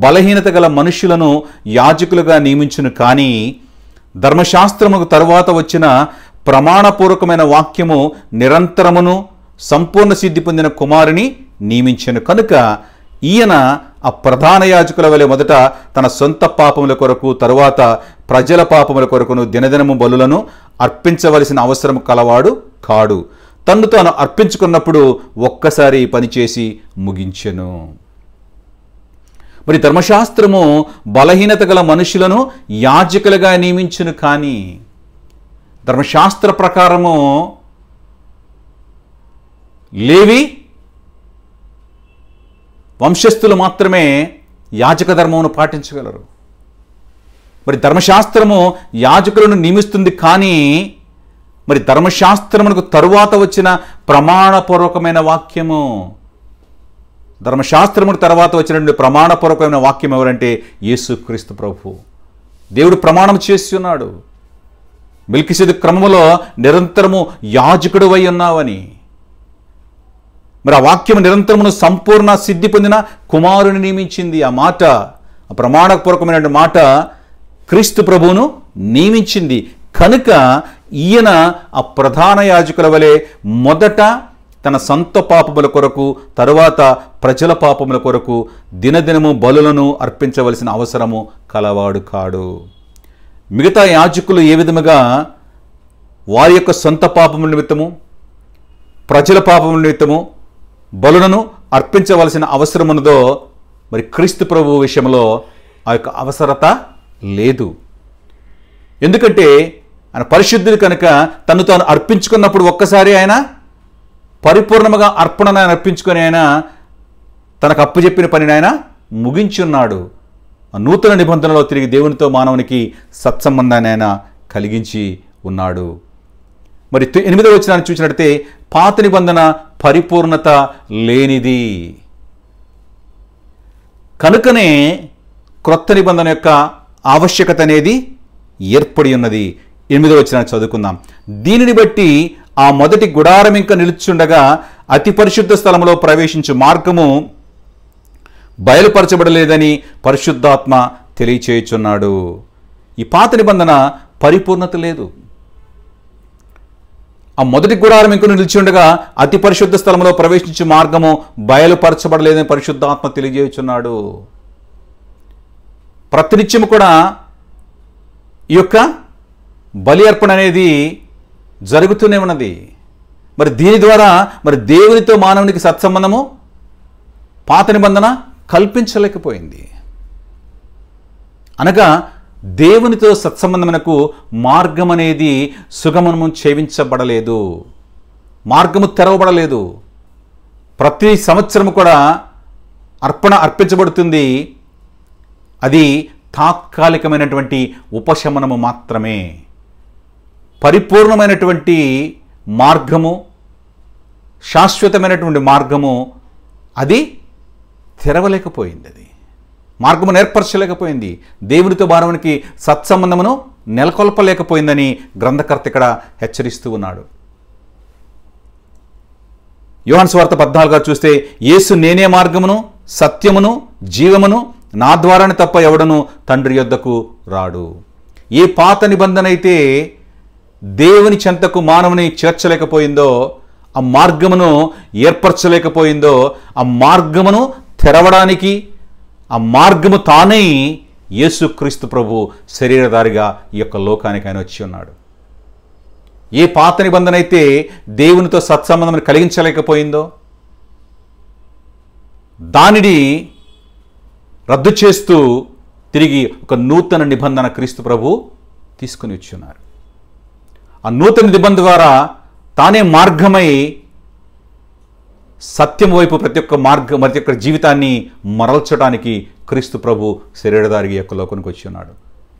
బలహీనత గల మనుష్యులను యాజకులుగా నియమించును, కానీ ధర్మశాస్త్రముకు తరువాత వచ్చిన ప్రమాణపూర్వకమైన వాక్యము నిరంతరమును సంపూర్ణ సిద్ధి పొందిన కుమారుని నియమించెను. కనుక ఈయన ఆ ప్రధాన యాజకుల వలె మొదట తన సొంత పాపముల కొరకు, తరువాత ప్రజల పాపముల కొరకును దినదినము బలులను అర్పించవలసిన అవసరం కలవాడు కాడు. తన్ను తాను అర్పించుకున్నప్పుడు ఒక్కసారి పనిచేసి ముగించెను. మరి ధర్మశాస్త్రము బలహీనత గల మనుషులను యాజకులుగా నియమించును. కానీ ధర్మశాస్త్ర ప్రకారము లేవి వంశస్థులు మాత్రమే యాజక ధర్మమును పాటించగలరు. మరి ధర్మశాస్త్రము యాజకులను నియమిస్తుంది. కానీ మరి ధర్మశాస్త్రమునకు తరువాత వచ్చిన ప్రమాణపూర్వకమైన వాక్యము, ధర్మశాస్త్రముకు తర్వాత వచ్చినటువంటి ప్రమాణపూర్వకమైన వాక్యం ఎవరంటే యేసుక్రీస్తు ప్రభు. దేవుడు ప్రమాణం చేసి ఉన్నాడు, మెల్కీసెదెకు క్రమములో నిరంతరము యాజకుడు అయి ఉన్నావని. మరి ఆ వాక్యము నిరంతరమును సంపూర్ణ సిద్ధి పొందిన కుమారుని నియమించింది. ఆ మాట, ఆ ప్రమాణపూర్వకమైన మాట క్రీస్తు ప్రభువును నియమించింది. కనుక ఈయన ఆ ప్రధాన యాజకుల వలె మొదట తన సొంత పాపముల కొరకు, తరువాత ప్రజల పాపముల కొరకు దినదినము బలులను అర్పించవలసిన అవసరము కలవాడు కాడు. మిగతా యాజకులు ఏ విధముగా వారి యొక్క సొంత పాపముల నిమిత్తము, ప్రజల పాపముల నిమిత్తము బలులను అర్పించవలసిన అవసరం ఉన్నదో, మరి క్రీస్తు ప్రభు విషయంలో ఆ యొక్క అవసరత లేదు. ఎందుకంటే ఆయన పరిశుద్ధుడు కనుక తను తాను అర్పించుకున్నప్పుడు ఒక్కసారి ఆయన పరిపూర్ణముగా అర్పణను ఆయన అర్పించుకొని ఆయన తనకు అప్పచెప్పిన పనిని ఆయన ముగించున్నాడు. ఆ నూతన నిబంధనలో తిరిగి దేవునితో మానవునికి సత్సంబంధాన్ని ఆయన కలిగించి ఉన్నాడు. మరి 8వ వచనాన్ని చూసినట్లయితే పాత నిబంధన పరిపూర్ణత లేనిది, కనుకనే క్రొత్త నిబంధన యొక్క ఆవశ్యకత అనేది ఏర్పడి ఉన్నది. 8వ వచనాన్ని చదువుకుందాం. దీనిని బట్టి ఆ మొదటి గుడారం ఇంకా నిలుచుండగా అతి పరిశుద్ధ స్థలంలో ప్రవేశించు మార్గము బయలుపరచబడలేదని పరిశుద్ధాత్మ తెలియచేయుచున్నాడు. ఈ పాత నిబంధన పరిపూర్ణత లేదు. ఆ మొదటి గుడారం ఇంక నిలిచి ఉండగా అతి పరిశుద్ధ స్థలంలో ప్రవేశించే మార్గము బయలుపరచబడలేదని పరిశుద్ధాత్మ తెలియజేయుచున్నాడు. ప్రతినిత్యము కూడా ఈ యొక్క బలి అర్పణ అనేది జరుగుతూనే ఉన్నది. మరి దీని ద్వారా మరి దేవునితో మానవునికి సత్సంబంధము పాత నిబంధన కల్పించలేకపోయింది. అనగా దేవునితో సత్సంబంధమునకు మార్గం అనేది సుగమము చేయించబడలేదు, మార్గము తెరవబడలేదు. ప్రతి సంవత్సరము కూడా అర్పణ అర్పించబడుతుంది. అది తాత్కాలికమైనటువంటి ఉపశమనము మాత్రమే. పరిపూర్ణమైనటువంటి మార్గము, శాశ్వతమైనటువంటి మార్గము అది తెరవలేకపోయింది. అది మార్గమును ఏర్పరచలేకపోయింది. దేవునితో మానవునికి సత్సంబంధమును నెలకొల్పలేకపోయిందని గ్రంథకర్త ఇక్కడ హెచ్చరిస్తూ ఉన్నాడు. యోహాను సువార్త 14గా చూస్తే యేసు నేనే మార్గమును సత్యమును జీవమును, నా ద్వారానే తప్ప ఎవడను తండ్రి యొద్దకు రాడు. ఏ పాత నిబంధన అయితే దేవుని చెంతకు మానవుని చేర్చలేకపోయిందో, ఆ మార్గమును ఏర్పరచలేకపోయిందో, ఆ మార్గమును తెరవడానికి ఆ మార్గము తానే యేసుక్రీస్తు ప్రభు శరీరధారిగా ఈ యొక్క లోకానికి ఆయన వచ్చి ఉన్నాడు. ఏ పాత నిబంధన అయితే దేవునితో సత్సంబంధం కలిగించలేకపోయిందో దానిని రద్దు చేస్తూ తిరిగి ఒక నూతన నిబంధన క్రీస్తు ప్రభు తీసుకుని వచ్చి ఉన్నారు. ఆ నూతన నిబంధన ద్వారా తానే మార్గమై సత్యం వైపు ప్రతి ఒక్క జీవితాన్ని మరల్చడానికి క్రీస్తు ప్రభు శరీరధారి యొక్క లోకానికి వచ్చి ఉన్నాడు.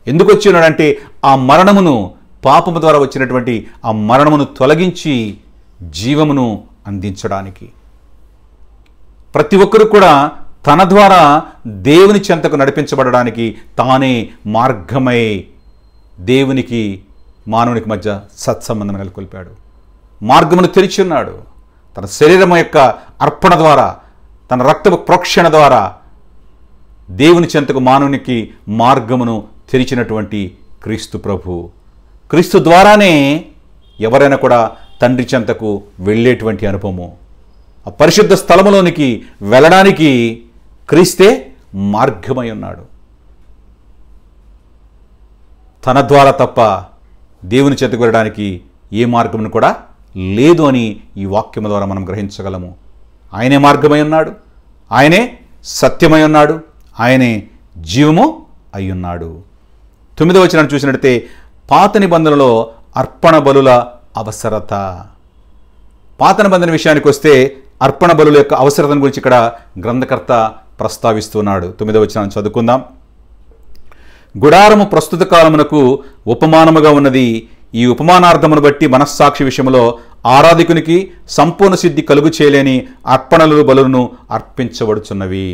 ఎందుకు వచ్చి ఉన్నాడంటే ఆ మరణమును, పాపము ద్వారా వచ్చినటువంటి ఆ మరణమును తొలగించి జీవమును అందించడానికి. ప్రతి ఒక్కరు కూడా తన ద్వారా దేవుని చెంతకు నడిపించబడడానికి తానే మార్గమై దేవునికి మానవునికి మధ్య సత్సంబంధం నెలకొల్పాడు. మార్గమును తెరిచి ఉన్నాడు. తన శరీరం యొక్క అర్పణ ద్వారా, తన రక్తపు ప్రోక్షణ ద్వారా దేవుని చెంతకు మానవునికి మార్గమును తెరిచినటువంటి క్రీస్తు ప్రభు. క్రీస్తు ద్వారానే ఎవరైనా కూడా తండ్రి చెంతకు వెళ్ళేటువంటి అనుభవము, ఆ పరిశుద్ధ స్థలములోనికి వెళ్ళడానికి క్రీస్తే మార్గమై ఉన్నాడు. తన ద్వారా తప్ప దేవుని చెంతకు వెళ్ళడానికి ఏ మార్గమును కూడా లేదు అని ఈ వాక్యము ద్వారా మనం గ్రహించగలము. ఆయనే మార్గమై ఉన్నాడు, ఆయనే సత్యమై ఉన్నాడు, ఆయనే జీవము అయి ఉన్నాడు. 9వ వచనాన్ని చూసినట్లయితే పాత నిబంధనలో అర్పణ బలుల అవసరత. పాత నిబంధన విషయానికి వస్తే అర్పణ బలుల యొక్క అవసరతను గురించి ఇక్కడ గ్రంథకర్త ప్రస్తావిస్తున్నాడు. 9వ వచనాన్ని చదువుకుందాం. గుడారము ప్రస్తుత కాలమునకు ఉపమానముగా ఉన్నది. ఈ ఉపమానార్థమును బట్టి మనస్సాక్షి విషయంలో ఆరాధకునికి సంపూర్ణ సిద్ధి కలుగు చేయలేని అర్పణలు బలులను అర్పించబడుచున్నవి.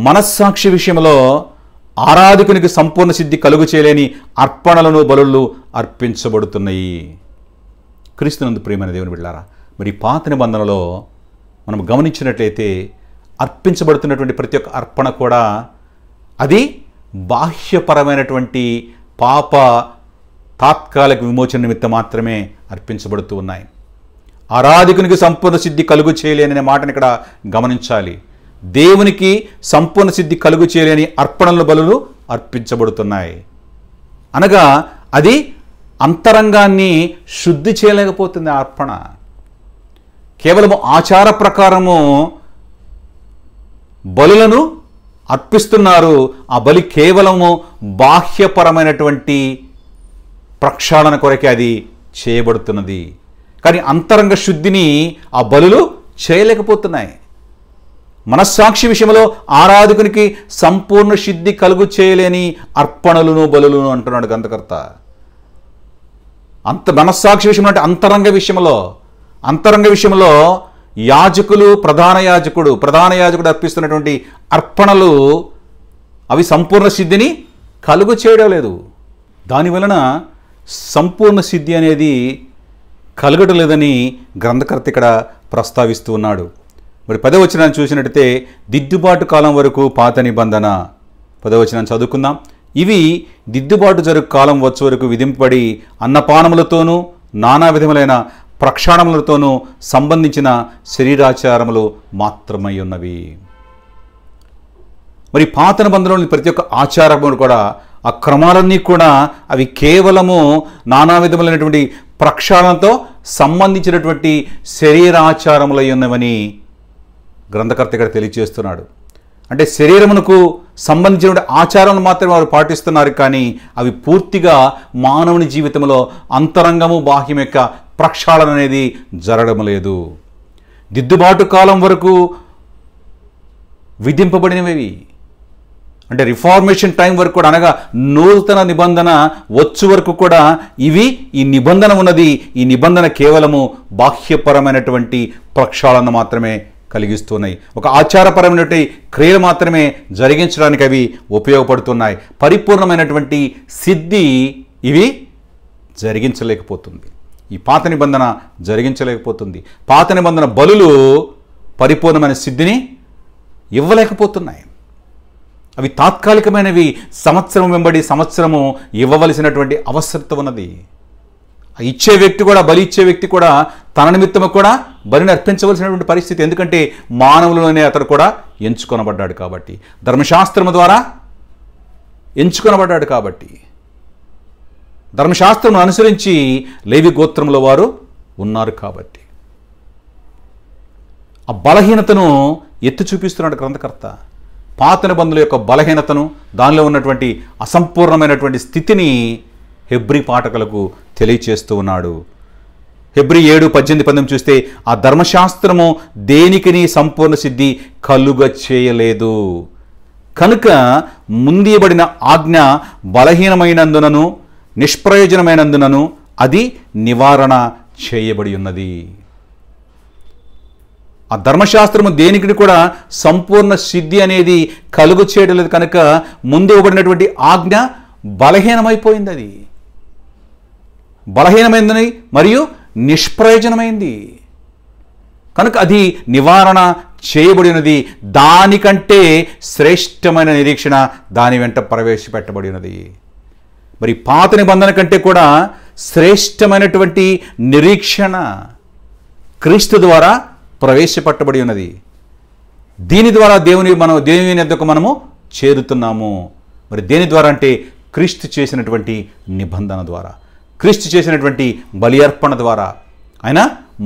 మనస్సాక్షి విషయంలో ఆరాధకునికి సంపూర్ణ సిద్ధి కలుగు చేయలేని అర్పణలను బలులు అర్పించబడుతున్నాయి. క్రీస్తునందు ప్రియమైన దేవుని బిడ్డలారా, మరి పాత నిబంధనలో మనం గమనించినట్లయితే అర్పించబడుతున్నటువంటి ప్రతి ఒక్క అర్పణ కూడా అది బాహ్యపరమైనటువంటి పాప తాత్కాలిక విమోచన నిమిత్తం మాత్రమే అర్పించబడుతూ ఉన్నాయి. ఆరాధకునికి సంపూర్ణ సిద్ధి కలుగు చేయలేని మాటని ఇక్కడ గమనించాలి. దేవునికి సంపూర్ణ సిద్ధి కలుగు చేయలేని అర్పణల బలులు అర్పించబడుతున్నాయి అనగా అది అంతరంగాన్ని శుద్ధి చేయలేకపోతుంది. ఆ అర్పణ కేవలము ఆచార ప్రకారము బలులను అర్పిస్తున్నారు. ఆ బలి కేవలము బాహ్యపరమైనటువంటి ప్రక్షాళన కొరకే అది చేయబడుతున్నది. కానీ అంతరంగ శుద్ధిని ఆ బలులు చేయలేకపోతున్నాయి. మనస్సాక్షి విషయంలో ఆరాధకునికి సంపూర్ణ సిద్ధి కలుగు చేయలేని అర్పణలను బలులను అంటున్నాడు గ్రంథకర్త. మనస్సాక్షి విషయంలో అంటే అంతరంగ విషయంలో యాజకులు ప్రధాన యాజకుడు అర్పిస్తున్నటువంటి అర్పణలు అవి సంపూర్ణ సిద్ధిని కలుగు చేయడం లేదు. దానివలన సంపూర్ణ సిద్ధి అనేది కలగడం లేదని గ్రంథకర్త ఇక్కడ ప్రస్తావిస్తూ ఉన్నాడు. మరి 10వ వచనాన్ని చూసినట్టయితే దిద్దుబాటు కాలం వరకు పాత నిబంధన. 10వ వచనాన్ని చదువుకుందాం. ఇవి దిద్దుబాటు జరుగు కాలం వచ్చే వరకు విధింపబడి అన్నపానములతోనూ నానా విధములైన ప్రక్షాళనలతోనూ సంబంధించిన శరీరాచారములు మాత్రమై ఉన్నవి. మరి పాత నిబంధనలోని ప్రతి ఒక్క ఆచారములు కూడా ఆ క్రమాలన్నీ కూడా అవి కేవలము నానా విధములైనటువంటి ప్రక్షాళనతో సంబంధించినటువంటి శరీరాచారములై ఉన్నవని గ్రంథకర్త ఇక్కడ తెలియజేస్తున్నాడు. అంటే శరీరమునకు సంబంధించిన ఆచారాలను మాత్రమే వారు పాటిస్తున్నారు, కానీ అవి పూర్తిగా మానవుని జీవితంలో అంతరంగము బాహ్యం యొక్క ప్రక్షాళన అనేది జరగడం లేదు. దిద్దుబాటు కాలం వరకు విధింపబడినవి అంటే రిఫార్మేషన్ టైం వరకు కూడా అనగా నూతన నిబంధన వచ్చు వరకు కూడా ఈ నిబంధన ఉన్నది. ఈ నిబంధన కేవలము బాహ్యపరమైనటువంటి ప్రక్షాళన మాత్రమే కలిగిస్తున్నాయి. ఒక ఆచారపరమైనటువంటి క్రియలు మాత్రమే జరిగించడానికి అవి ఉపయోగపడుతున్నాయి. పరిపూర్ణమైనటువంటి సిద్ధి ఇవి జరిగించలేకపోతుంది. ఈ పాత నిబంధన జరిగించలేకపోతుంది. పాత నిబంధన బలులు పరిపూర్ణమైన సిద్ధిని ఇవ్వలేకపోతున్నాయి. అవి తాత్కాలికమైనవి. సంవత్సరం వెంబడి సంవత్సరము ఇవ్వవలసినటువంటి అవసరం ఉన్నది. ఇచ్చే వ్యక్తి కూడా బలి ఇచ్చే వ్యక్తి కూడా తన నిమిత్తము కూడా బలిని అర్పించవలసినటువంటి పరిస్థితి. ఎందుకంటే మానవులలోనే అతడు కూడా ఎంచుకొనబడ్డాడు కాబట్టి, ధర్మశాస్త్రము ద్వారా ఎంచుకొనబడ్డాడు కాబట్టి, ధర్మశాస్త్రమును అనుసరించి లేవి గోత్రముల వారు ఉన్నారు కాబట్టి ఆ బలహీనతను ఎత్తి చూపిస్తున్నాడు గ్రంథకర్త. పాత నిబంధనల యొక్క బలహీనతను, దానిలో ఉన్నటువంటి అసంపూర్ణమైనటువంటి స్థితిని హెబ్రీ పాఠకులకు తెలియచేస్తూ ఉన్నాడు. హెబ్రీ 7:18 చూస్తే ఆ ధర్మశాస్త్రము దేనికిని సంపూర్ణ సిద్ధి కలుగ చేయలేదు కనుక ముందీయబడిన ఆజ్ఞ బలహీనమైనందునను నిష్ప్రయోజనమైనందునను అది నివారణ చేయబడి ఉన్నది. ఆ ధర్మశాస్త్రము దేనికి కూడా సంపూర్ణ సిద్ధి అనేది కలుగు చేయడం లేదు కనుక ముందు ఇవ్వబడినటువంటి ఆజ్ఞ బలహీనమైపోయింది. అది బలహీనమైందని మరియు నిష్ప్రయోజనమైంది కనుక అది నివారణ చేయబడినది. దానికంటే శ్రేష్టమైన నిరీక్షణ దాని వెంట ప్రవేశపెట్టబడినది. మరి పాత నిబంధన కంటే కూడా శ్రేష్టమైనటువంటి నిరీక్షణ క్రీస్తు ద్వారా ప్రవేశపెట్టబడి ఉన్నది. దీని ద్వారా దేవుని యొద్దకు మనము చేరుతున్నాము. మరి దేని ద్వారా అంటే క్రీస్తు చేసినటువంటి నిబంధన ద్వారా, క్రీస్తు చేసినటువంటి బలి అర్పణ ద్వారా ఆయన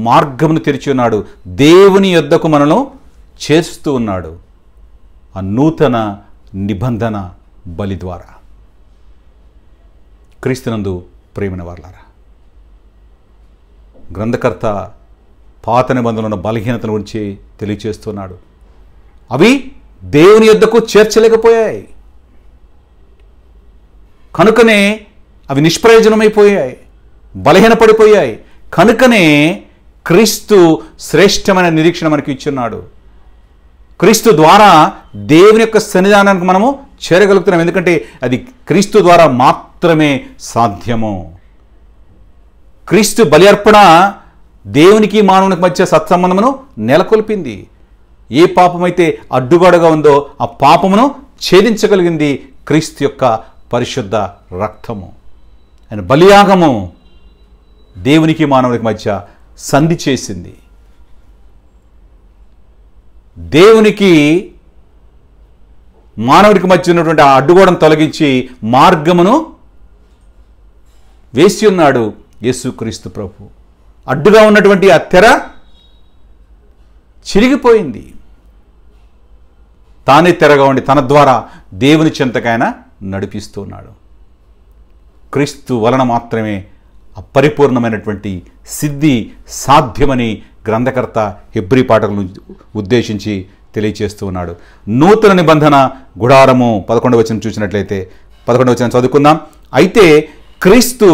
మార్గమును తెరిచి ఉన్నాడు. దేవుని యొద్దకు మనను చేరుస్తూ ఉన్నాడు ఆ నూతన నిబంధన బలి ద్వారా. క్రీస్తునందు ప్రేమైన వారలారా, గ్రంథకర్త పాత నిబంధనల బలహీనతల గురించి తెలియచేస్తున్నాడు. అవి దేవుని యొద్దకు చేర్చలేకపోయాయి కనుకనే అవి నిష్ప్రయోజనమైపోయాయి, బలహీనపడిపోయాయి. కనుకనే క్రీస్తు శ్రేష్టమైన నిరీక్షణ మనకి ఇచ్చున్నాడు. క్రీస్తు ద్వారా దేవుని యొక్క సన్నిధానానికి మనము చేరగలుగుతున్నాం. ఎందుకంటే అది క్రీస్తు ద్వారా మాత్రమే సాధ్యము. క్రీస్తు బలి అర్పణ దేవునికి మానవునికి మధ్య సత్సంబంధమును నెలకొల్పింది. ఏ పాపమైతే అడ్డుగోడగా ఉందో ఆ పాపమును ఛేదించగలిగింది క్రీస్తు యొక్క పరిశుద్ధ రక్తము. ఆయన బలియాగము దేవునికి మానవునికి మధ్య సంధి చేసింది. దేవునికి మానవుడికి మధ్య ఉన్నటువంటి ఆ అడ్డుగోడను తొలగించి మార్గమును వేసి ఉన్నాడు యేసుక్రీస్తు ప్రభు. అడ్డుగా ఉన్నటువంటి ఆ తెర చిరిగిపోయింది. తానే తెరగా ఉండి తన ద్వారా దేవుని చెంతకైనా నడిపిస్తున్నాడు. క్రీస్తు వలన మాత్రమే అపరిపూర్ణమైనటువంటి సిద్ధి సాధ్యమని గ్రంథకర్త హెబ్రీ పాఠకులను ఉద్దేశించి తెలియచేస్తూ ఉన్నాడు. నూతన నిబంధన గుడారము 11వ వచనం చూసినట్లయితే 11వ వచనం చదువుకుందాం. అయితే క్రీస్తు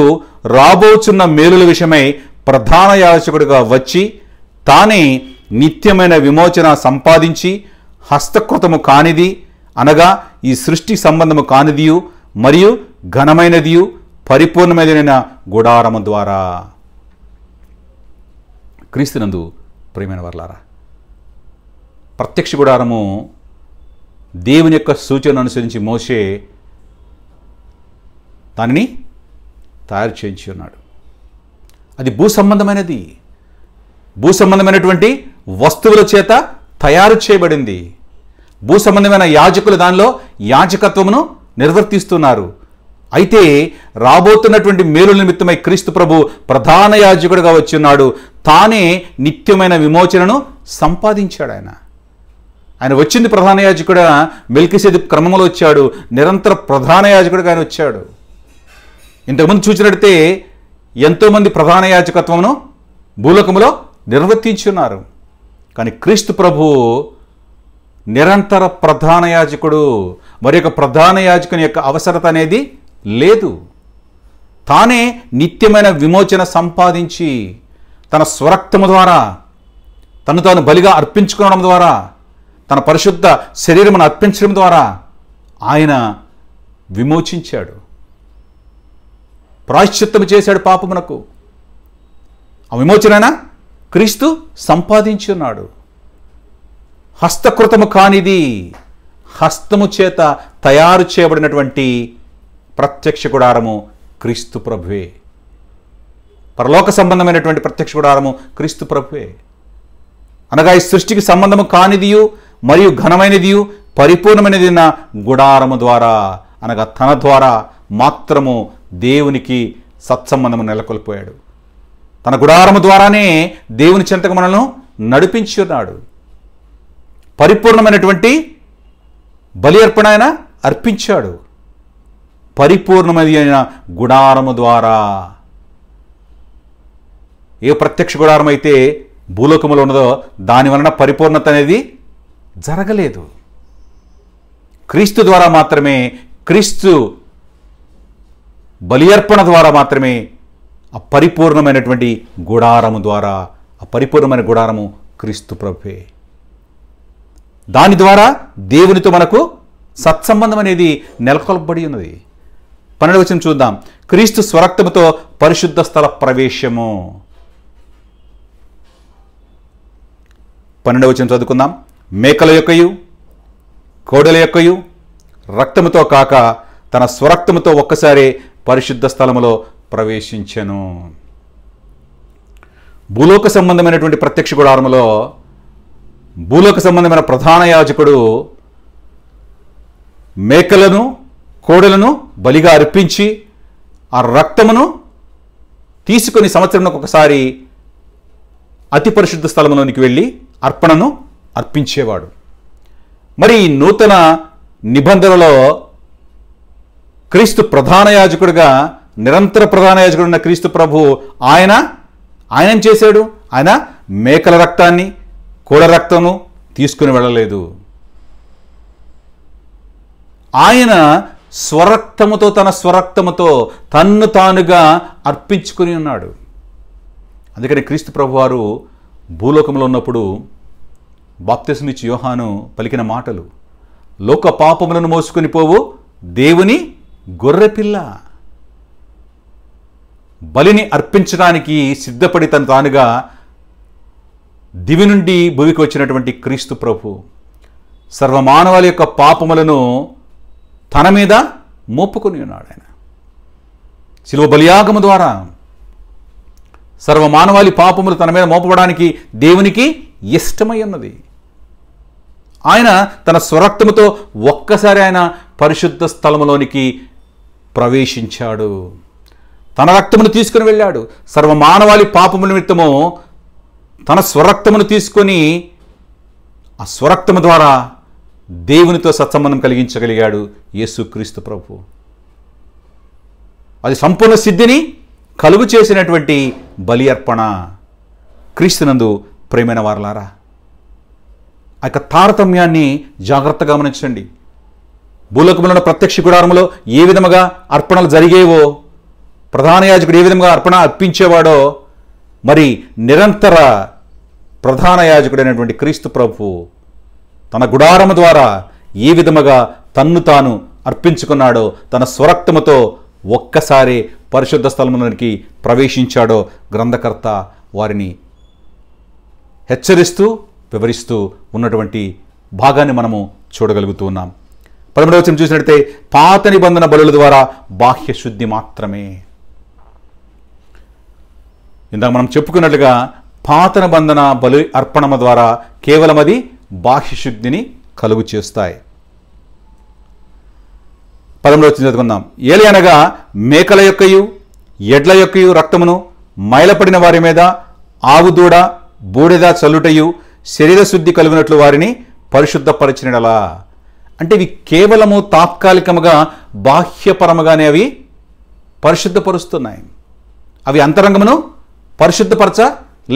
రాబోచున్న మేలుల విషయమై ప్రధాన యాజకుడిగా వచ్చి తానే నిత్యమైన విమోచన సంపాదించి హస్తకృతము కానిది అనగా ఈ సృష్టి సంబంధము కానిదియు మరియు ఘనమైనదియు పరిపూర్ణమైన గుడారము ద్వారా. క్రీస్తునందు ప్రియమైన వారలారా, ప్రత్యక్ష గుడారము దేవుని యొక్క సూచనను అనుసరించి మోషే దానిని తయారు చేయించి ఉన్నాడు. అది భూసంబంధమైనది, భూసంబంధమైనటువంటి వస్తువుల చేత తయారు చేయబడింది. భూసంబంధమైన యాజకులు దానిలో యాజకత్వమును నిర్వర్తిస్తున్నారు. అయితే రాబోతున్నటువంటి మేలుల నిమిత్తమై క్రీస్తు ప్రభు ప్రధాన యాజకుడిగా వచ్చి ఉన్నాడు. తానే నిత్యమైన విమోచనను సంపాదించాడు. ఆయన వచ్చింది ప్రధాన యాజకుడిగా మెల్కీసెదెకు క్రమంలో వచ్చాడు. నిరంతర ప్రధాన యాజకుడిగా ఆయన వచ్చాడు. ఇంతకుముందు చూసినట్టే ఎంతోమంది ప్రధాన యాజకత్వమును భూలోకములో నిర్వర్తించున్నారు. కానీ క్రీస్తు ప్రభు నిరంతర ప్రధాన యాజకుడు. మరి యొక్క ప్రధాన యాజకుని యొక్క అవసరత అనేది లేదు. తానే నిత్యమైన విమోచన సంపాదించి తన స్వరక్తము ద్వారా తను తాను బలిగా అర్పించుకోవడం ద్వారా తన పరిశుద్ధ శరీరమును అర్పించడం ద్వారా ఆయన విమోచించాడు, ప్రాయశ్చిత్తము చేశాడు పాపమునకు. ఆ విమోచన క్రీస్తు సంపాదించి ఉన్నాడు. హస్తకృతము కానిది, హస్తము చేత తయారు చేయబడినటువంటి ప్రత్యక్ష గుడారము క్రీస్తు ప్రభువే. పరలోక సంబంధమైనటువంటి ప్రత్యక్ష గుడారము క్రీస్తు ప్రభువే. అనగా ఈ సృష్టికి సంబంధము కానిదియు మరియు ఘనమైనదియు పరిపూర్ణమైనది గుడారము ద్వారా, అనగా తన ద్వారా మాత్రము దేవునికి సత్సంబంధము నెలకొల్పోయాడు. తన గుడారము ద్వారానే దేవుని చెంతకు మనల్ని నడిపించి ఉన్నాడు. పరిపూర్ణమైనటువంటి బలి అర్పణ ఆయన అర్పించాడు. పరిపూర్ణమైన గుడారము ద్వారా. ఏ ప్రత్యక్ష గుడారం అయితే భూలోకములో ఉన్నదో దాని వలన పరిపూర్ణత అనేది జరగలేదు. క్రీస్తు ద్వారా మాత్రమే, క్రీస్తు బలి అర్పణ ద్వారా మాత్రమే ఆ పరిపూర్ణమైనటువంటి గుడారము ద్వారా, ఆ పరిపూర్ణమైన గుడారము క్రీస్తు ప్రభువే. దాని ద్వారా దేవునితో మనకు సత్సంబంధం అనేది నెలకొల్పబడి ఉన్నది. 12వ వచనం చూద్దాం. క్రీస్తు స్వరక్తముతో పరిశుద్ధ స్థల ప్రవేశము. 12వ వచనం చదువుకుందాం. మేకల యొక్కయు కోడెల యొక్కయు రక్తముతో కాక తన స్వరక్తముతో ఒక్కసారి పరిశుద్ధ స్థలములో ప్రవేశించెను. భూలోక సంబంధమైనటువంటి ప్రత్యక్ష గుడారములో భూలోక సంబంధమైన ప్రధాన యాజకుడు మేకలను కోడలను బలిగా అర్పించి ఆ రక్తమును తీసుకొని సంవత్సరంలో ఒకసారి అతి పరిశుద్ధ స్థలములోనికి వెళ్ళి అర్పణను అర్పించేవాడు. మరి ఈ నూతన నిబంధనలో క్రీస్తు ప్రధాన యాజకుడిగా, నిరంతర ప్రధాన యాజకుడు ఉన్న క్రీస్తు ప్రభు ఆయన ఏం చేశాడు? ఆయన మేకల రక్తాన్ని, కోడ రక్తము తీసుకుని వెళ్ళలేదు. ఆయన స్వరక్తముతో, తన స్వరక్తముతో తన్ను తానుగా అర్పించుకుని ఉన్నాడు. అందుకని క్రీస్తు ప్రభు వారు భూలోకంలో ఉన్నప్పుడు బాప్తిస్మిచ్చి యోహాను పలికిన మాటలు, లోక పాపములను మోసుకొని పోవు దేవుని గొర్రెపిల్ల, బలిని అర్పించడానికి సిద్ధపడి తను తానుగా దివి నుండి భూమికి వచ్చినటువంటి క్రీస్తు ప్రభు సర్వమానవాళి యొక్క పాపములను తన మీద మోపుకొని ఉన్నాడు. ఆయన శిలువ బలియాగము ద్వారా సర్వమానవాళి పాపములు తన మీద మోపబడానికి దేవునికి ఇష్టమై ఉన్నది. ఆయన తన స్వరక్తముతో ఒక్కసారి ఆయన పరిశుద్ధ స్థలములోనికి ప్రవేశించాడు. తన రక్తమును తీసుకుని వెళ్ళాడు. సర్వమానవాళి పాపముల నిమిత్తము తన స్వరక్తమును తీసుకొని ఆ స్వరక్తము ద్వారా దేవునితో సత్సంబంధం కలిగించగలిగాడు యేసుక్రీస్తు ప్రభు. అది సంపూర్ణ సిద్ధిని కలుగు చేసినటువంటి బలి అర్పణ. క్రీస్తునందు ప్రేమైన వారలారా, ఆ యొక్క తారతమ్యాన్ని జాగ్రత్తగా గమనించండి. భూలోకములో ప్రత్యక్ష గుడారములో ఏ విధముగా అర్పణలు జరిగేవో, ప్రధాన యాజకుడు ఏ విధంగా అర్పణ అర్పించేవాడో, మరి నిరంతర ప్రధాన యాజకుడైనటువంటి క్రీస్తు ప్రభు తన గుడారము ద్వారా ఏ విధముగా తన్ను తాను అర్పించుకున్నాడో, తన స్వరక్తముతో ఒక్కసారి పరిశుద్ధ స్థలములోనికి ప్రవేశించాడో గ్రంథకర్త వారిని హెచ్చరిస్తూ వివరిస్తూ ఉన్నటువంటి భాగాన్ని మనము చూడగలుగుతూ ఉన్నాం. 11వ వచనం చూసినట్లయితే పాత నిబంధన బలుల ద్వారా బాహ్య శుద్ధి మాత్రమే. ఇందాక మనం చెప్పుకున్నట్లుగా పాత నిబంధన బలి అర్పణమ ద్వారా కేవలం అది బాహ్య శుద్ధిని కలుగు చేస్తాయి. 11వ వచనం చదువుకుందాం. ఏలి అనగా మేకల యొక్కయు ఎడ్ల యొక్కయు రక్తమును మైలపడిన వారి మీద ఆవు దూడ బూడిద చల్లుటయు శరీర శుద్ధి కలిగినట్లు వారిని పరిశుద్ధపరిచినలా. అంటే ఇవి కేవలము తాత్కాలికముగా బాహ్యపరముగానే అవి పరిశుద్ధపరుస్తున్నాయి. అవి అంతరంగమును పరిశుద్ధపరచ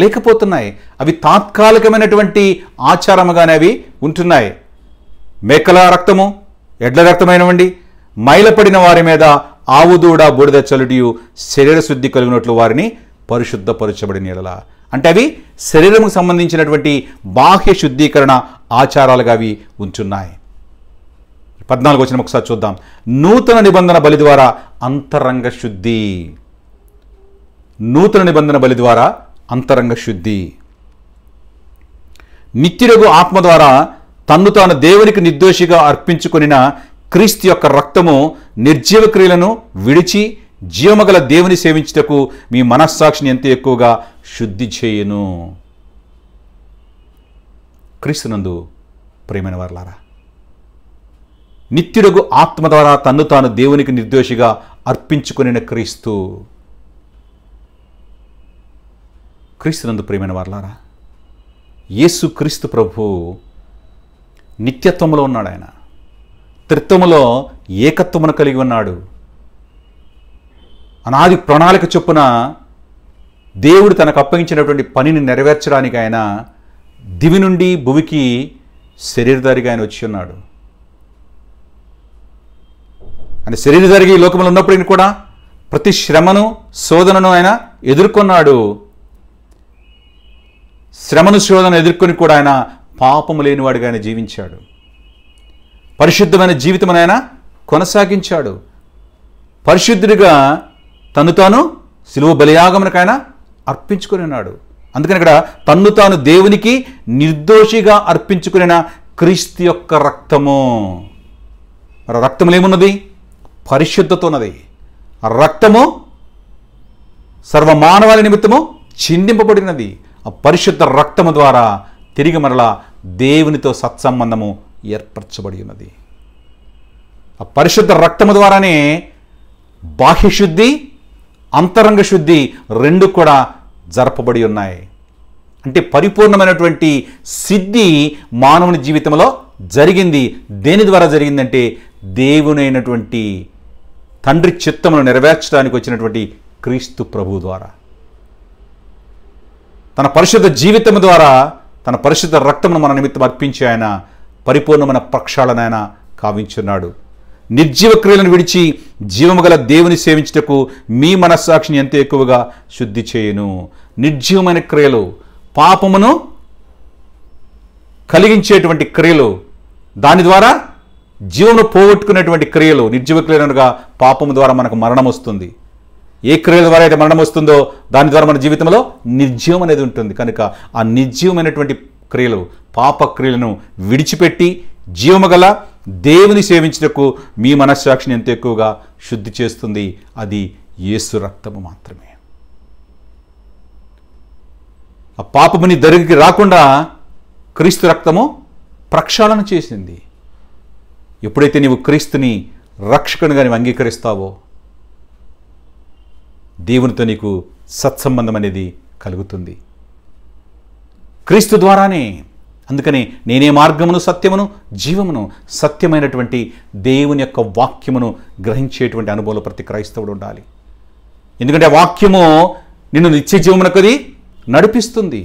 లేకపోతున్నాయి. అవి తాత్కాలికమైనటువంటి ఆచారముగానే అవి ఉంటున్నాయి. మేకల రక్తము, ఎడ్ల రక్తమైనవండి, మైలపడిన వారి మీద ఆవు దూడ బూడిద చలుడియు శరీర శుద్ధి కలిగినట్లు వారిని పరిశుద్ధపరచబడిన ఎడల. అంటే అవి శరీరముకు సంబంధించినటువంటి బాహ్య శుద్ధీకరణ ఆచారాలుగా అవి ఉంటున్నాయి. 14వ వచనం ఒకసారి చూద్దాం. నూతన నిబంధన బలి ద్వారా అంతరంగ శుద్ధి. నూతన నిబంధన బలి ద్వారా అంతరంగ శుద్ధి. నిత్యుడగు ఆత్మ ద్వారా తన్ను తాను దేవునికి నిర్దోషిగా అర్పించుకొనిన క్రీస్తు యొక్క రక్తము నిర్జీవ క్రియలను విడిచి జీవమగల దేవుని సేవించుటకు మీ మనస్సాక్షిని ఎంత ఎక్కువగా శుద్ధి చేయును. క్రీస్తునందు ప్రియమైన వారలారా, నిత్యుడగు ఆత్మ ద్వారా తన్ను తాను దేవునికి నిర్దోషిగా అర్పించుకొనిన క్రీస్తునందు ప్రియమైన వారలారా, యేసు క్రీస్తు ప్రభు నిత్యత్వములో ఉన్నాడు. ఆయన త్రిత్వములో ఏకత్వమును కలిగి ఉన్నాడు. అనాది ప్రణాళిక చొప్పున దేవుడు తనకు అప్పగించినటువంటి పనిని నెరవేర్చడానికి ఆయన దివి నుండి భువికి శరీరధారిగా ఆయన వచ్చి ఉన్నాడు. ఆయన శరీరధారిగా ఈ లోకంలో ఉన్నప్పుడు కూడా ప్రతి శ్రమను శోధనను ఆయన ఎదుర్కొన్నాడు. శ్రమను శోధన ఎదుర్కొని కూడా ఆయన పాపము లేనివాడిగా ఆయన జీవించాడు. పరిశుద్ధమైన జీవితం ఆయన కొనసాగించాడు. పరిశుద్ధుడిగా తను తాను శిలువ బలియాగమునకు ఆయన అర్పించుకుని ఉన్నాడు. అందుకని ఇక్కడ తన్ను తాను దేవునికి నిర్దోషిగా అర్పించుకున్న క్రీస్తు యొక్క రక్తము. మరి రక్తములు ఏమున్నది? పరిశుద్ధత ఉన్నది. ఆ రక్తము సర్వమానవాళి నిమిత్తము చిందింపబడినది. ఆ పరిశుద్ధ రక్తము ద్వారా తిరిగి మరలా దేవునితో సత్సంబంధము ఏర్పరచబడి ఉన్నది. ఆ పరిశుద్ధ రక్తము ద్వారానే బాహ్యశుద్ధి, అంతరంగ శుద్ధి రెండు కూడా జరపబడి ఉన్నాయి. అంటే పరిపూర్ణమైనటువంటి సిద్ధి మానవుని జీవితంలో జరిగింది. దేని ద్వారా జరిగిందంటే దేవునైనటువంటి తండ్రి చిత్తమును నెరవేర్చడానికి వచ్చినటువంటి క్రీస్తు ప్రభు ద్వారా, తన పరిశుద్ధ జీవితం ద్వారా, తన పరిశుద్ధ రక్తమును మన నిమిత్తం అర్పించి ఆయన పరిపూర్ణమైన ప్రక్షాళన ఆయన కావించున్నాడు. నిర్జీవ క్రియలను విడిచి జీవము గల దేవుని సేవించుటకు మీ మనస్సాక్షిని ఎంత ఎక్కువగా శుద్ధి చేయును. నిర్జీవమైన క్రియలు, పాపమును కలిగించేటువంటి క్రియలు, దాని ద్వారా జీవమును పోగొట్టుకునేటువంటి క్రియలు, నిర్జీవ క్రియలుగా పాపము ద్వారా మనకు మరణం వస్తుంది. ఏ క్రియల ద్వారా అయితే మరణం వస్తుందో దాని ద్వారా మన జీవితంలో నిర్జీవం అనేది ఉంటుంది. కనుక ఆ నిర్జీవమైనటువంటి క్రియలు, పాప క్రియలను విడిచిపెట్టి జీవము గల దేవుని సేవించుటకు మీ మనస్సాక్షిని ఎంత ఎక్కువగా శుద్ధి చేస్తుంది. అది యేసు రక్తము మాత్రమే. ఆ పాపముని దరికి రాకుండా క్రీస్తు రక్తము ప్రక్షాళన చేసింది. ఎప్పుడైతే నీవు క్రీస్తుని రక్షకునిగా నీవు అంగీకరిస్తావో దేవునితో నీకు సత్సంబంధం అనేది కలుగుతుంది క్రీస్తు ద్వారానే. అందుకని నేనే మార్గమును, సత్యమును, జీవమును, సత్యమైనటువంటి దేవుని యొక్క వాక్యమును గ్రహించేటువంటి అనుభవంలో ప్రతి క్రైస్తవుడు ఉండాలి. ఎందుకంటే ఆ వాక్యము నిన్ను నిత్య జీవమునకది నడిపిస్తుంది.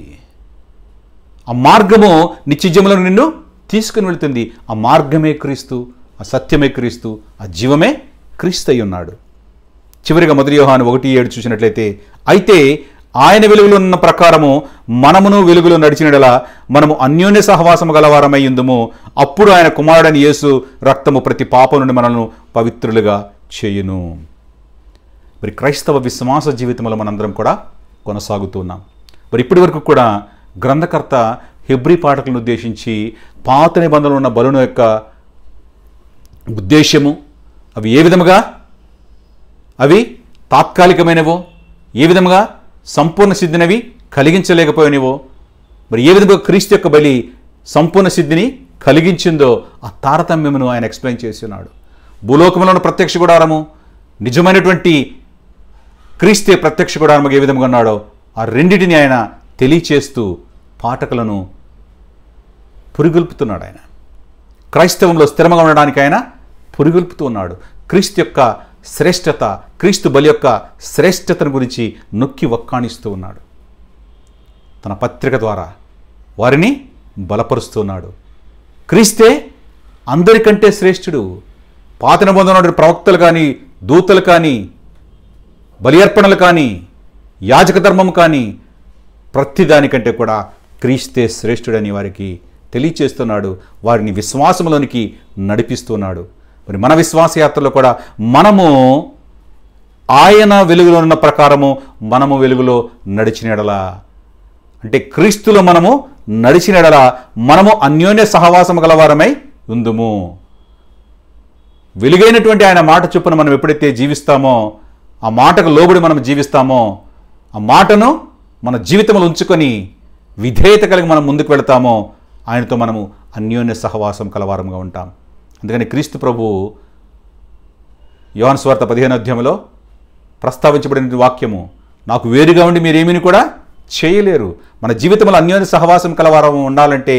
ఆ మార్గము నిత్య జీవములను నిన్ను తీసుకుని వెళుతుంది. ఆ మార్గమే క్రీస్తు, ఆ సత్యమే క్రీస్తు, ఆ జీవమే క్రీస్తు అయి ఉన్నాడు. చివరిగా 1 యోహాను 1:7 చూసినట్లయితే, అయితే ఆయన వెలుగులో ఉన్న ప్రకారము మనమును వెలుగులో నడిచినడలా మనము అన్యోన్య సహవాసము గలవారమై ఉందుము. అప్పుడు ఆయన కుమారుడైన యేసు రక్తము ప్రతి పాపం నుండి మనల్ని పవిత్రులుగా చేయును. మరి క్రైస్తవ విశ్వాస జీవితంలో మనందరం కూడా కొనసాగుతూ ఉన్నాం. మరి ఇప్పటి వరకు కూడా గ్రంథకర్త హెబ్రీ పాఠకులను ఉద్దేశించి పాత నిబంధనలో ఉన్న బలుల యొక్క ఉద్దేశము, అవి ఏ విధముగా అవి తాత్కాలికమైనవో, ఏ విధముగా సంపూర్ణ సిద్ధినవి కలిగించలేకపోయినవో, మరి ఏ విధంగా క్రీస్తు యొక్క బలి సంపూర్ణ సిద్ధిని కలిగించిందో ఆ తారతమ్యమును ఆయన ఎక్స్ప్లెయిన్ చేస్తున్నాడు. భూలోకంలో ప్రత్యక్ష గుడారము, నిజమైనటువంటి క్రీస్తే ప్రత్యక్ష గుడారముగా ఏ విధంగా ఉన్నాడో ఆ రెండింటిని ఆయన తెలియచేస్తూ పాఠకులను పురిగొల్పుతున్నాడు. ఆయన క్రైస్తవంలో స్థిరంగా ఉండడానికి ఆయన పురిగొల్పుతూ ఉన్నాడు. క్రీస్తు యొక్క శ్రేష్టత, క్రీస్తు బలి యొక్క శ్రేష్టతను గురించి నొక్కి వక్కాణిస్తూ ఉన్నాడు. తన పత్రిక ద్వారా వారిని బలపరుస్తున్నాడు. క్రీస్తే అందరికంటే శ్రేష్ఠుడు. పాత నిబంధనలో ప్రవక్తలు కానీ, దూతలు కానీ, బలి అర్పణలు కానీ, యాజక ధర్మం కానీ ప్రతిదానికంటే కూడా క్రీస్తే శ్రేష్ఠుడని వారికి తెలియచేస్తున్నాడు. వారిని విశ్వాసంలోనికి నడిపిస్తున్నాడు. మరి మన విశ్వాస యాత్రలో కూడా మనము ఆయన వెలుగులో ఉన్న ప్రకారము మనము వెలుగులో నడిచినడలా, అంటే క్రీస్తులో మనము నడిచినడలా మనము అన్యోన్య సహవాసము గలవారమై ఉందుము. వెలుగైనటువంటి ఆయన మాట చొప్పున మనం ఎప్పుడైతే జీవిస్తామో, ఆ మాటకు లోబడి మనం జీవిస్తామో, ఆ మాటను మన జీవితంలో ఉంచుకొని విధేయత కలిగి మనం ముందుకు వెళతామో ఆయనతో మనము అన్యోన్య సహవాసం కలవారంగా ఉంటాం. అందుకని క్రీస్తు ప్రభువు యోహాను సువార్త 15వ అధ్యాయంలో ప్రస్తావించబడిన వాక్యము, నాకు వేరుగా ఉండి మీరేమీని కూడా చేయలేరు. మన జీవితంలో అన్యోన్య సహవాసం కలవారం ఉండాలంటే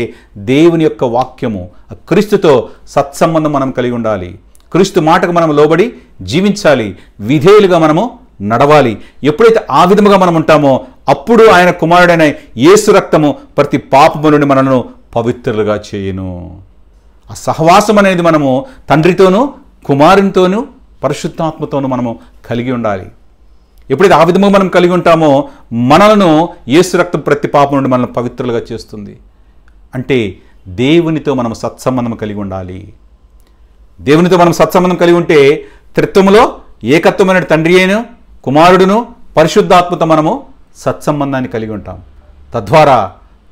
దేవుని యొక్క వాక్యము, క్రీస్తుతో సత్సంబంధం మనం కలిగి ఉండాలి. క్రీస్తు మాటకు మనం లోబడి జీవించాలి, విధేయులుగా మనము నడవాలి. ఎప్పుడైతే ఆ విధముగా మనం ఉంటామో అప్పుడు ఆయన కుమారుడైన యేసు రక్తము ప్రతి పాపము నుండి మనల్ని పవిత్రులుగా చేయును. ఆ సహవాసం అనేది మనము తండ్రితోనూ, కుమారునితోనూ, పరిశుద్ధాత్మతోనూ మనము కలిగి ఉండాలి. ఎప్పుడైతే ఆ విధముగా మనం కలిగి ఉంటామో మనలను యేసు రక్తం ప్రతి పాపం నుండి మనల్ని పవిత్రులుగా చేస్తుంది. అంటే దేవునితో మనం సత్సంబంధం కలిగి ఉండాలి. దేవునితో మనం సత్సంబంధం కలిగి ఉంటే త్రిత్వములో ఏకత్వమైన తండ్రి అయిన కుమారుడును పరిశుద్ధాత్మతో మనము సత్సంబంధాన్ని కలిగి ఉంటాం. తద్వారా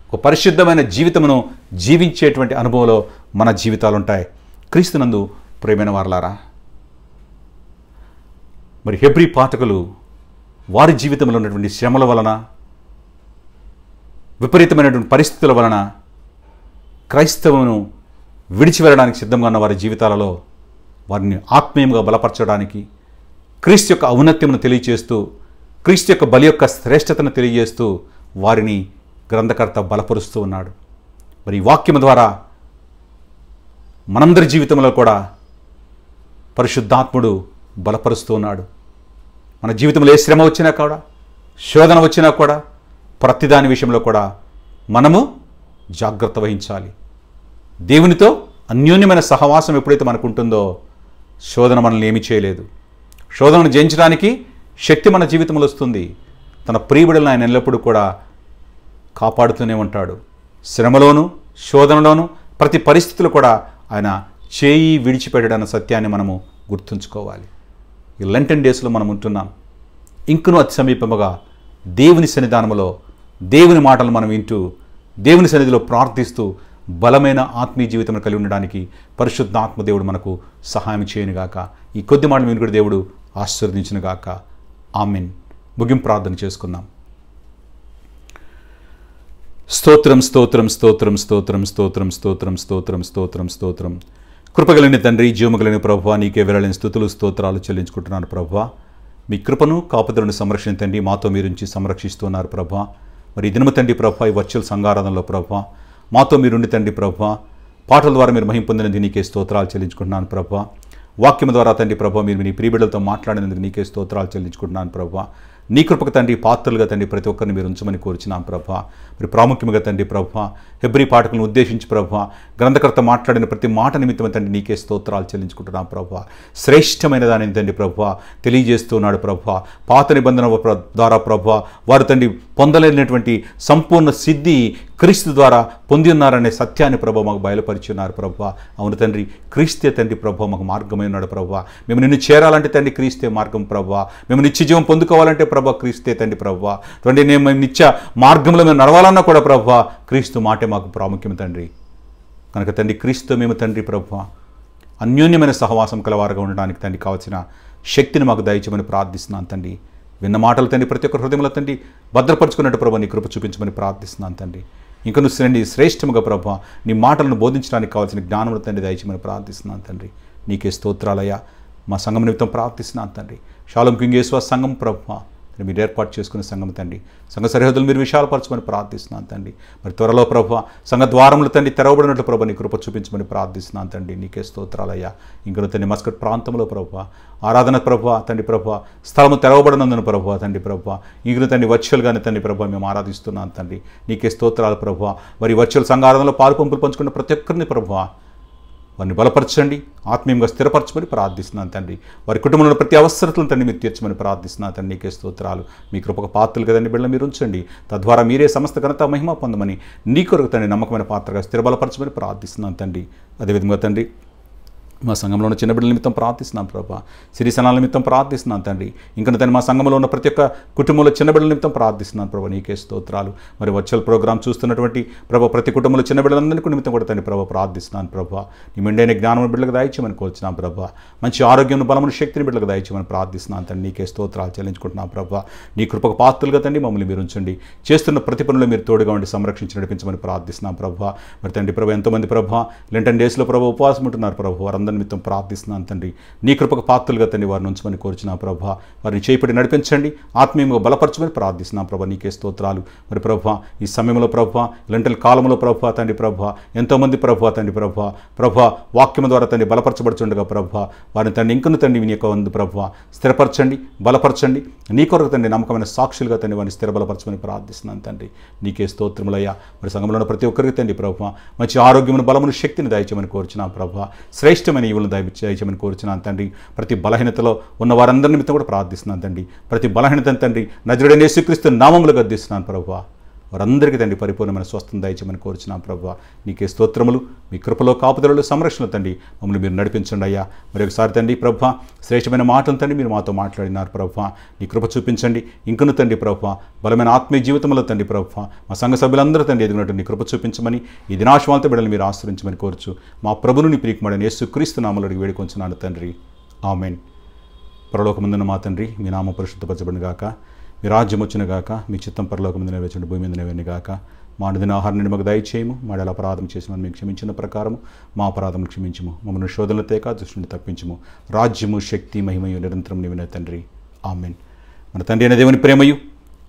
ఒక పరిశుద్ధమైన జీవితమును జీవించేటువంటి అనుభవంలో మన జీవితాలు ఉంటాయి. క్రీస్తునందు ప్రియమైన వారలారా, మరి హెబ్రీ పాఠకులు వారి జీవితంలో ఉన్నటువంటి శ్రమల వలన, విపరీతమైనటువంటి పరిస్థితుల వలన క్రైస్తవును విడిచి వెళ్ళడానికి సిద్ధంగా ఉన్న వారి జీవితాలలో వారిని ఆత్మీయంగా బలపరచడానికి, క్రీస్తు యొక్క ఔన్నత్యమును తెలియజేస్తూ, క్రీస్తు యొక్క బలి యొక్క శ్రేష్టతను తెలియజేస్తూ వారిని గ్రంథకర్త బలపరుస్తూ ఉన్నాడు. మరి ఈ వాక్యము ద్వారా మనందరి జీవితంలో కూడా పరిశుద్ధాత్ముడు బలపరుస్తూ ఉన్నాడు. మన జీవితంలో ఏ శ్రమ వచ్చినా కూడా, శోధన వచ్చినా కూడా, ప్రతిదాని విషయంలో కూడా మనము జాగ్రత్త వహించాలి. దేవునితో అన్యోన్యమైన సహవాసం ఎప్పుడైతే మనకు ఉంటుందో శోధన మనల్ని ఏమీ చేయలేదు. శోధనను జయించడానికి శక్తి మన జీవితంలో వస్తుంది. తన ప్రియబిడలను ఆయన ఎల్లప్పుడూ కూడా కాపాడుతూనే ఉంటాడు. శ్రమలోను, శోధనలోను, ప్రతి పరిస్థితులు కూడా ఆయన చేయి విడిచిపెట్టడన్న సత్యాన్ని మనము గుర్తుంచుకోవాలి. ఈ లెంటన్ డేస్లో మనం ఉంటున్నాం. ఇంకనూ అతి సమీపముగా దేవుని సన్నిధానంలో దేవుని మాటలు మనం వింటూ, దేవుని సన్నిధిలో ప్రార్థిస్తూ బలమైన ఆత్మీయ జీవితం కలిగి ఉండడానికి పరిశుద్ధాత్మ దేవుడు మనకు సహాయం చేయనుగాక. ఈ కొద్ది మాటలు విని కూడా దేవుడు ఆశీర్వదించునుగాక. ఆమెన్. ముగింపు ప్రార్థన చేసుకుందాం. స్తోత్రం స్తోత్రం స్తోత్రం స్తోత్రం స్తోత్రం స్తోత్రం స్తోత్రం స్తోత్రం స్తోత్రం. కృపగలిగిన తండ్రి, జీవమగలిగిన ప్రభువా, నీకే విరళని స్తుతులు స్తోత్రాలు చెల్లించుకుంటున్నాను ప్రభువా. మీ కృపను కాపుదలను సంరక్షించండి, మాతో మీరుంచి సంరక్షిస్తున్నారు ప్రభువా. మరి దినము తండ్రి ప్రభువా, ఈ వర్చువల్ సంగారాధనలో ప్రభువా మాతో మీరుండి తండ్రి ప్రభువా, పాటల ద్వారా మీరు మహిమ పొందినందుకు నీకే స్తోత్రాలు చెల్లించుకుంటున్నాను ప్రభువా. వాక్యం ద్వారా తండ్రి ప్రభువా మీరు మీ ప్రియబిడ్డలతో మాట్లాడినందుకు నీకే స్తోత్రాలు చెల్లించుకుంటున్నాను ప్రభువా. నీ కృపకు తండ్రి పాత్రలుగా తండ్రి ప్రతి ఒక్కరిని మీరు ఉంచమని కోరుచున్నాం ప్రభువా. మరి ప్రాముఖ్యంగా తండ్రి ప్రభువా హెబ్రీ పాఠకులను ఉద్దేశించి ప్రభువా గ్రంథకర్త మాట్లాడిన ప్రతి మాట నిమిత్తం తండ్రి నీకే స్తోత్రాలు చెల్లించుకుంటున్నాం ప్రభువా. శ్రేష్టమైన దానిని తండ్రి ప్రభువా తెలియజేస్తున్నాడు ప్రభువా. పాత నిబంధన ద్వారా ప్రభువా వారు తండ్రి పొందలేనటువంటి సంపూర్ణ సిద్ధి క్రీస్తు ద్వారా పొంది ఉన్నారనే సత్యాన్ని ప్రభువా మాకు బయలుపరిచి ఉన్నారు ప్రభువా. అవును తండ్రి, క్రీస్తే తండ్రి ప్రభువా మాకు మార్గమై ఉన్నాడు ప్రభువా. మేము నిన్ను చేరాలంటే తండ్రి క్రీస్తే మార్గం ప్రభువా. మేము నిత్య జీవం పొందుకోవాలంటే ప్రభువా క్రీస్తే తండ్రి ప్రభువా. తండ్రి మేము నిత్య మార్గంలో మేము నడవాలన్నా కూడా ప్రభువా క్రీస్తు మాటే మాకు ప్రాముఖ్యం తండ్రి. కనుక తండ్రి క్రీస్తు మేము తండ్రి ప్రభువా అన్యోన్యమైన సహవాసం కలవారుగా ఉండడానికి తండ్రి కావాల్సిన శక్తిని మాకు దయచేయమని ప్రార్థిస్తున్నాను తండ్రి. విన్న మాటలు తండ్రి ప్రతి ఒక్క హృదయంలో తండ్రి భద్రపరుచుకున్నట్టు ప్రభు నీ కృప చూపించమని ప్రార్థిస్తున్నాను తండ్రి. ఇంకా నువ్వు తండ్రి శ్రేష్టముగా ప్రభు నీ మాటలను బోధించడానికి కావాల్సిన జ్ఞానములు తండ్రి దయచేయమని ప్రార్థిస్తున్నాను తండ్రి. నీకే స్తోత్రాలయ్యా. మా సంఘం నిమిత్తం ప్రార్థిస్తున్నాను తండ్రి. షాలోం కింగ్ యేసువా సంఘం ప్రభు మీరు ఏర్పాటు చేసుకునే సంఘం తండ్రి, సంఘ సరిహద్దులు మీరు విశాలపరచమని ప్రార్థిస్తున్నాను తండ్రి. మరి త్వరలో ప్రభు సంఘ ద్వారములు తండ్రి తెరవబడినట్లు ప్రభు నీ కృప చూపించమని ప్రార్థిస్తున్నాను తండ్రి. నీకే స్తోత్రాలయ్యా. ఇంకా తండ్రి మస్కట్ ప్రాంతంలో ప్రభు ఆరాధన ప్రభు తండ్రి ప్రభు స్థలము తెరవబడినందున ప్రభు తండ్రి ప్రభు ఇంకా తండ్రి వర్చువల్గానే తండ్రి ప్రభు మేము ఆరాధిస్తున్నాను తండ్రి. నీకే స్తోత్రాలు ప్రభు. మరి వర్చువల్ సంఘ ఆరాధనలో పాలు పంపులు పంచుకున్న ప్రతి ఒక్కరిని ప్రభు వారిని బలపరచండి, ఆత్మీయంగా స్థిరపరచమని ప్రార్థిస్తున్నాను తండ్రి. వారి కుటుంబంలో ప్రతి అవసరతలను తండ్రి మీరు తీర్చమని ప్రార్థిస్తున్నాను తండ్రి. నీకే స్తోత్రాలు. మీ కృపక పాత్రలు కదండి బిడ్డలు మీరు ఉంచండి. తద్వారా మీరే సమస్త ఘనత మహిమ పొందమని నీ కొరకు తండ్రి నమ్మకమైన పాత్రగా స్థిరబలపరచమని ప్రార్థిస్తున్నాను తండ్రి. అదేవిధంగా తండ్రి మా సంఘంలో ఉన్న చిన్న బిడ్డల నిమిత్తం ప్రార్థిస్తున్నాను ప్రభా. సిరిసనాల నిమిత్తం ప్రార్థిస్తున్నాను తండ్రి. ఇంకా తండ్రి మా సంఘంలో ఉన్న ప్రతి ఒక్క కుటుంబంలో చిన్న బిడ్డల నిమిత్తం ప్రార్థిస్తున్నాను ప్రభా. నీకే స్తోత్రాలు. మరి వర్చువల్ ప్రోగ్రామ్ చూస్తున్నటువంటి ప్రభా ప్రతి కుటుంబంలో చిన్న బిడ్డలందరికీ నిమిత్తం కూడా తండ్రి ప్రభా ప్రార్థిస్తున్నాను ప్రభా. నీ మెండైన జ్ఞానం బిడ్డలకు దయచేయమని కోరుచున్నాను ప్రభా. మంచి ఆరోగ్యం బలమును శక్తిని బిడ్డలకు దయచేయమని ప్రార్థిస్తున్నాను తండ్రి. నీకే స్తోత్రాలు చెల్లించుకుంటున్నాను ప్రభా. నీ కృపకు పాత్రలుగా తండ్రి మమ్మల్ని మీరు ఉంచండి. చేస్తున్న ప్రతి పనులు మీరు తోడుగా ఉండి సంరక్షించి నడిపించమని ప్రార్థిస్తున్నాను ప్రభా. మరి తండ్రి ప్రభా ఎంతోమంది ప్రభా లెంటన్ డేస్లో ప్రభా ఉపవాసం ఉంటున్నారు ప్రభా. వారందరి నిమిత్తం ప్రార్థిస్తున్నాను తండ్రి. నీ కృపకు పాత్రలుగా తండ్రి వారిని ఉంచమని కోరుచున్నా ప్రభా. వారిని చేపడి నడిపించండి, ఆత్మీయంగా బలపరచమని ప్రార్థిస్తున్నాను ప్రభా. నీకే స్తోత్రాలు. మరి ప్రభా ఈ సమయంలో ప్రభా లెంటల్ కాలంలో ప్రభా తండ్రి ప్రభా ఎంతోమంది ప్రభా తండ్రి ప్రభా వాక్యం ద్వారా తండ్రి బలపరచబడుచుండగా ప్రభా వారిని తండ్రి ఇంకను తండ్రి విని యొక్క ఉంది ప్రభా స్థిరపరచండి, బలపరచండి. నీ కొరకు తండ్రి నమ్మకమైన సాక్షులుగా తండ్రి వారిని స్థిరబలపరచమని ప్రార్థిస్తున్నాను తండ్రి. నీకే స్తోత్రములయ్యా. మరి సంఘంలో ఉన్న ప్రతి ఒక్కరికి తండ్రి ప్రభా మంచి ఆరోగ్యమును బలమును శక్తిని దయచేయమని కోరుచున్నాం ప్రభా. శ్రేష్టమైన ఈవులను దయచేయమని కోరుచున్నాను తండ్రి. ప్రతి బలహీనతలో ఉన్న వారందరి నిమిత్తం కూడా ప్రార్థిస్తున్నాను తండ్రి. ప్రతి బలహీనతను తండ్రి నజరుడైన యేసుక్రీస్తు నామములో గద్దిస్తున్నాను ప్రభా. వారందరికీ తండ్రి పరిపూర్ణమైన స్వస్థం దయచేయమని కోరుచున్నాం ప్రభా. నీకే స్తోత్రములు. మీ కృపలో కాపుదలలో సంరక్షణ తండ్రి మమ్మల్ని మీరు నడిపించండి అయ్యా. మరి ఒకసారి తండ్రి ప్రభా శ్రేష్టమైన మాటలు తండ్రి మీరు మాతో మాట్లాడినారు ప్రభా. నీ కృప చూపించండి. ఇంకను తండ్రి ప్రభా బలమైన ఆత్మీయ జీవితంలో తండ్రి ప్రభా మా సంఘ సభ్యులందరూ తండ్రి ఎదుగునట్టు నీ కృప చూపించమని ఈ దినాశవాంత బిడ్డలు మీరు ఆశ్రయించమని కోరుచు మా ప్రభును నీ ప్రియకుమారుడైన యేసుక్రీస్తు నామములో అడిగి వేడుకొంచున్నాను తండ్రి. ఆమేన్. పరలోకమందున్న మా తండ్రి మీ నామం పరిశుద్ధపరచబడును గాక. మీ రాజ్యం వచ్చును గాక. మీ చిత్తం పరలోకమందు నెరవేర్చును భూమి మీద నెరవేరును గాక. మా అనుదిన ఆహారాన్ని మాకు దయచేయము, మాడల అపరాధం చేసిన మేము క్షమించిన ప్రకారము మా అపరాధం క్షమించము, మమ్మల్ని శోధనలు తేక దుష్టుని తప్పించము. రాజ్యము, శక్తి, మహిమయు నిరంతరం నీవే తండ్రి. ఆమెన్. మన తండ్రి అయిన దేవుని ప్రేమయు,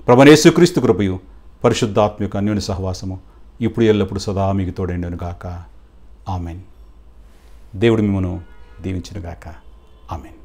ప్రభువైన యేసుక్రీస్తు కృపయు, పరిశుద్ధాత్మ యొక్క అన్యోన్య సహవాసము ఇప్పుడు ఎల్లప్పుడు సదా మీకు తోడైండును గాక. ఆమెన్. దేవుడు మిమ్మను దీవించును గాక. ఆమెన్.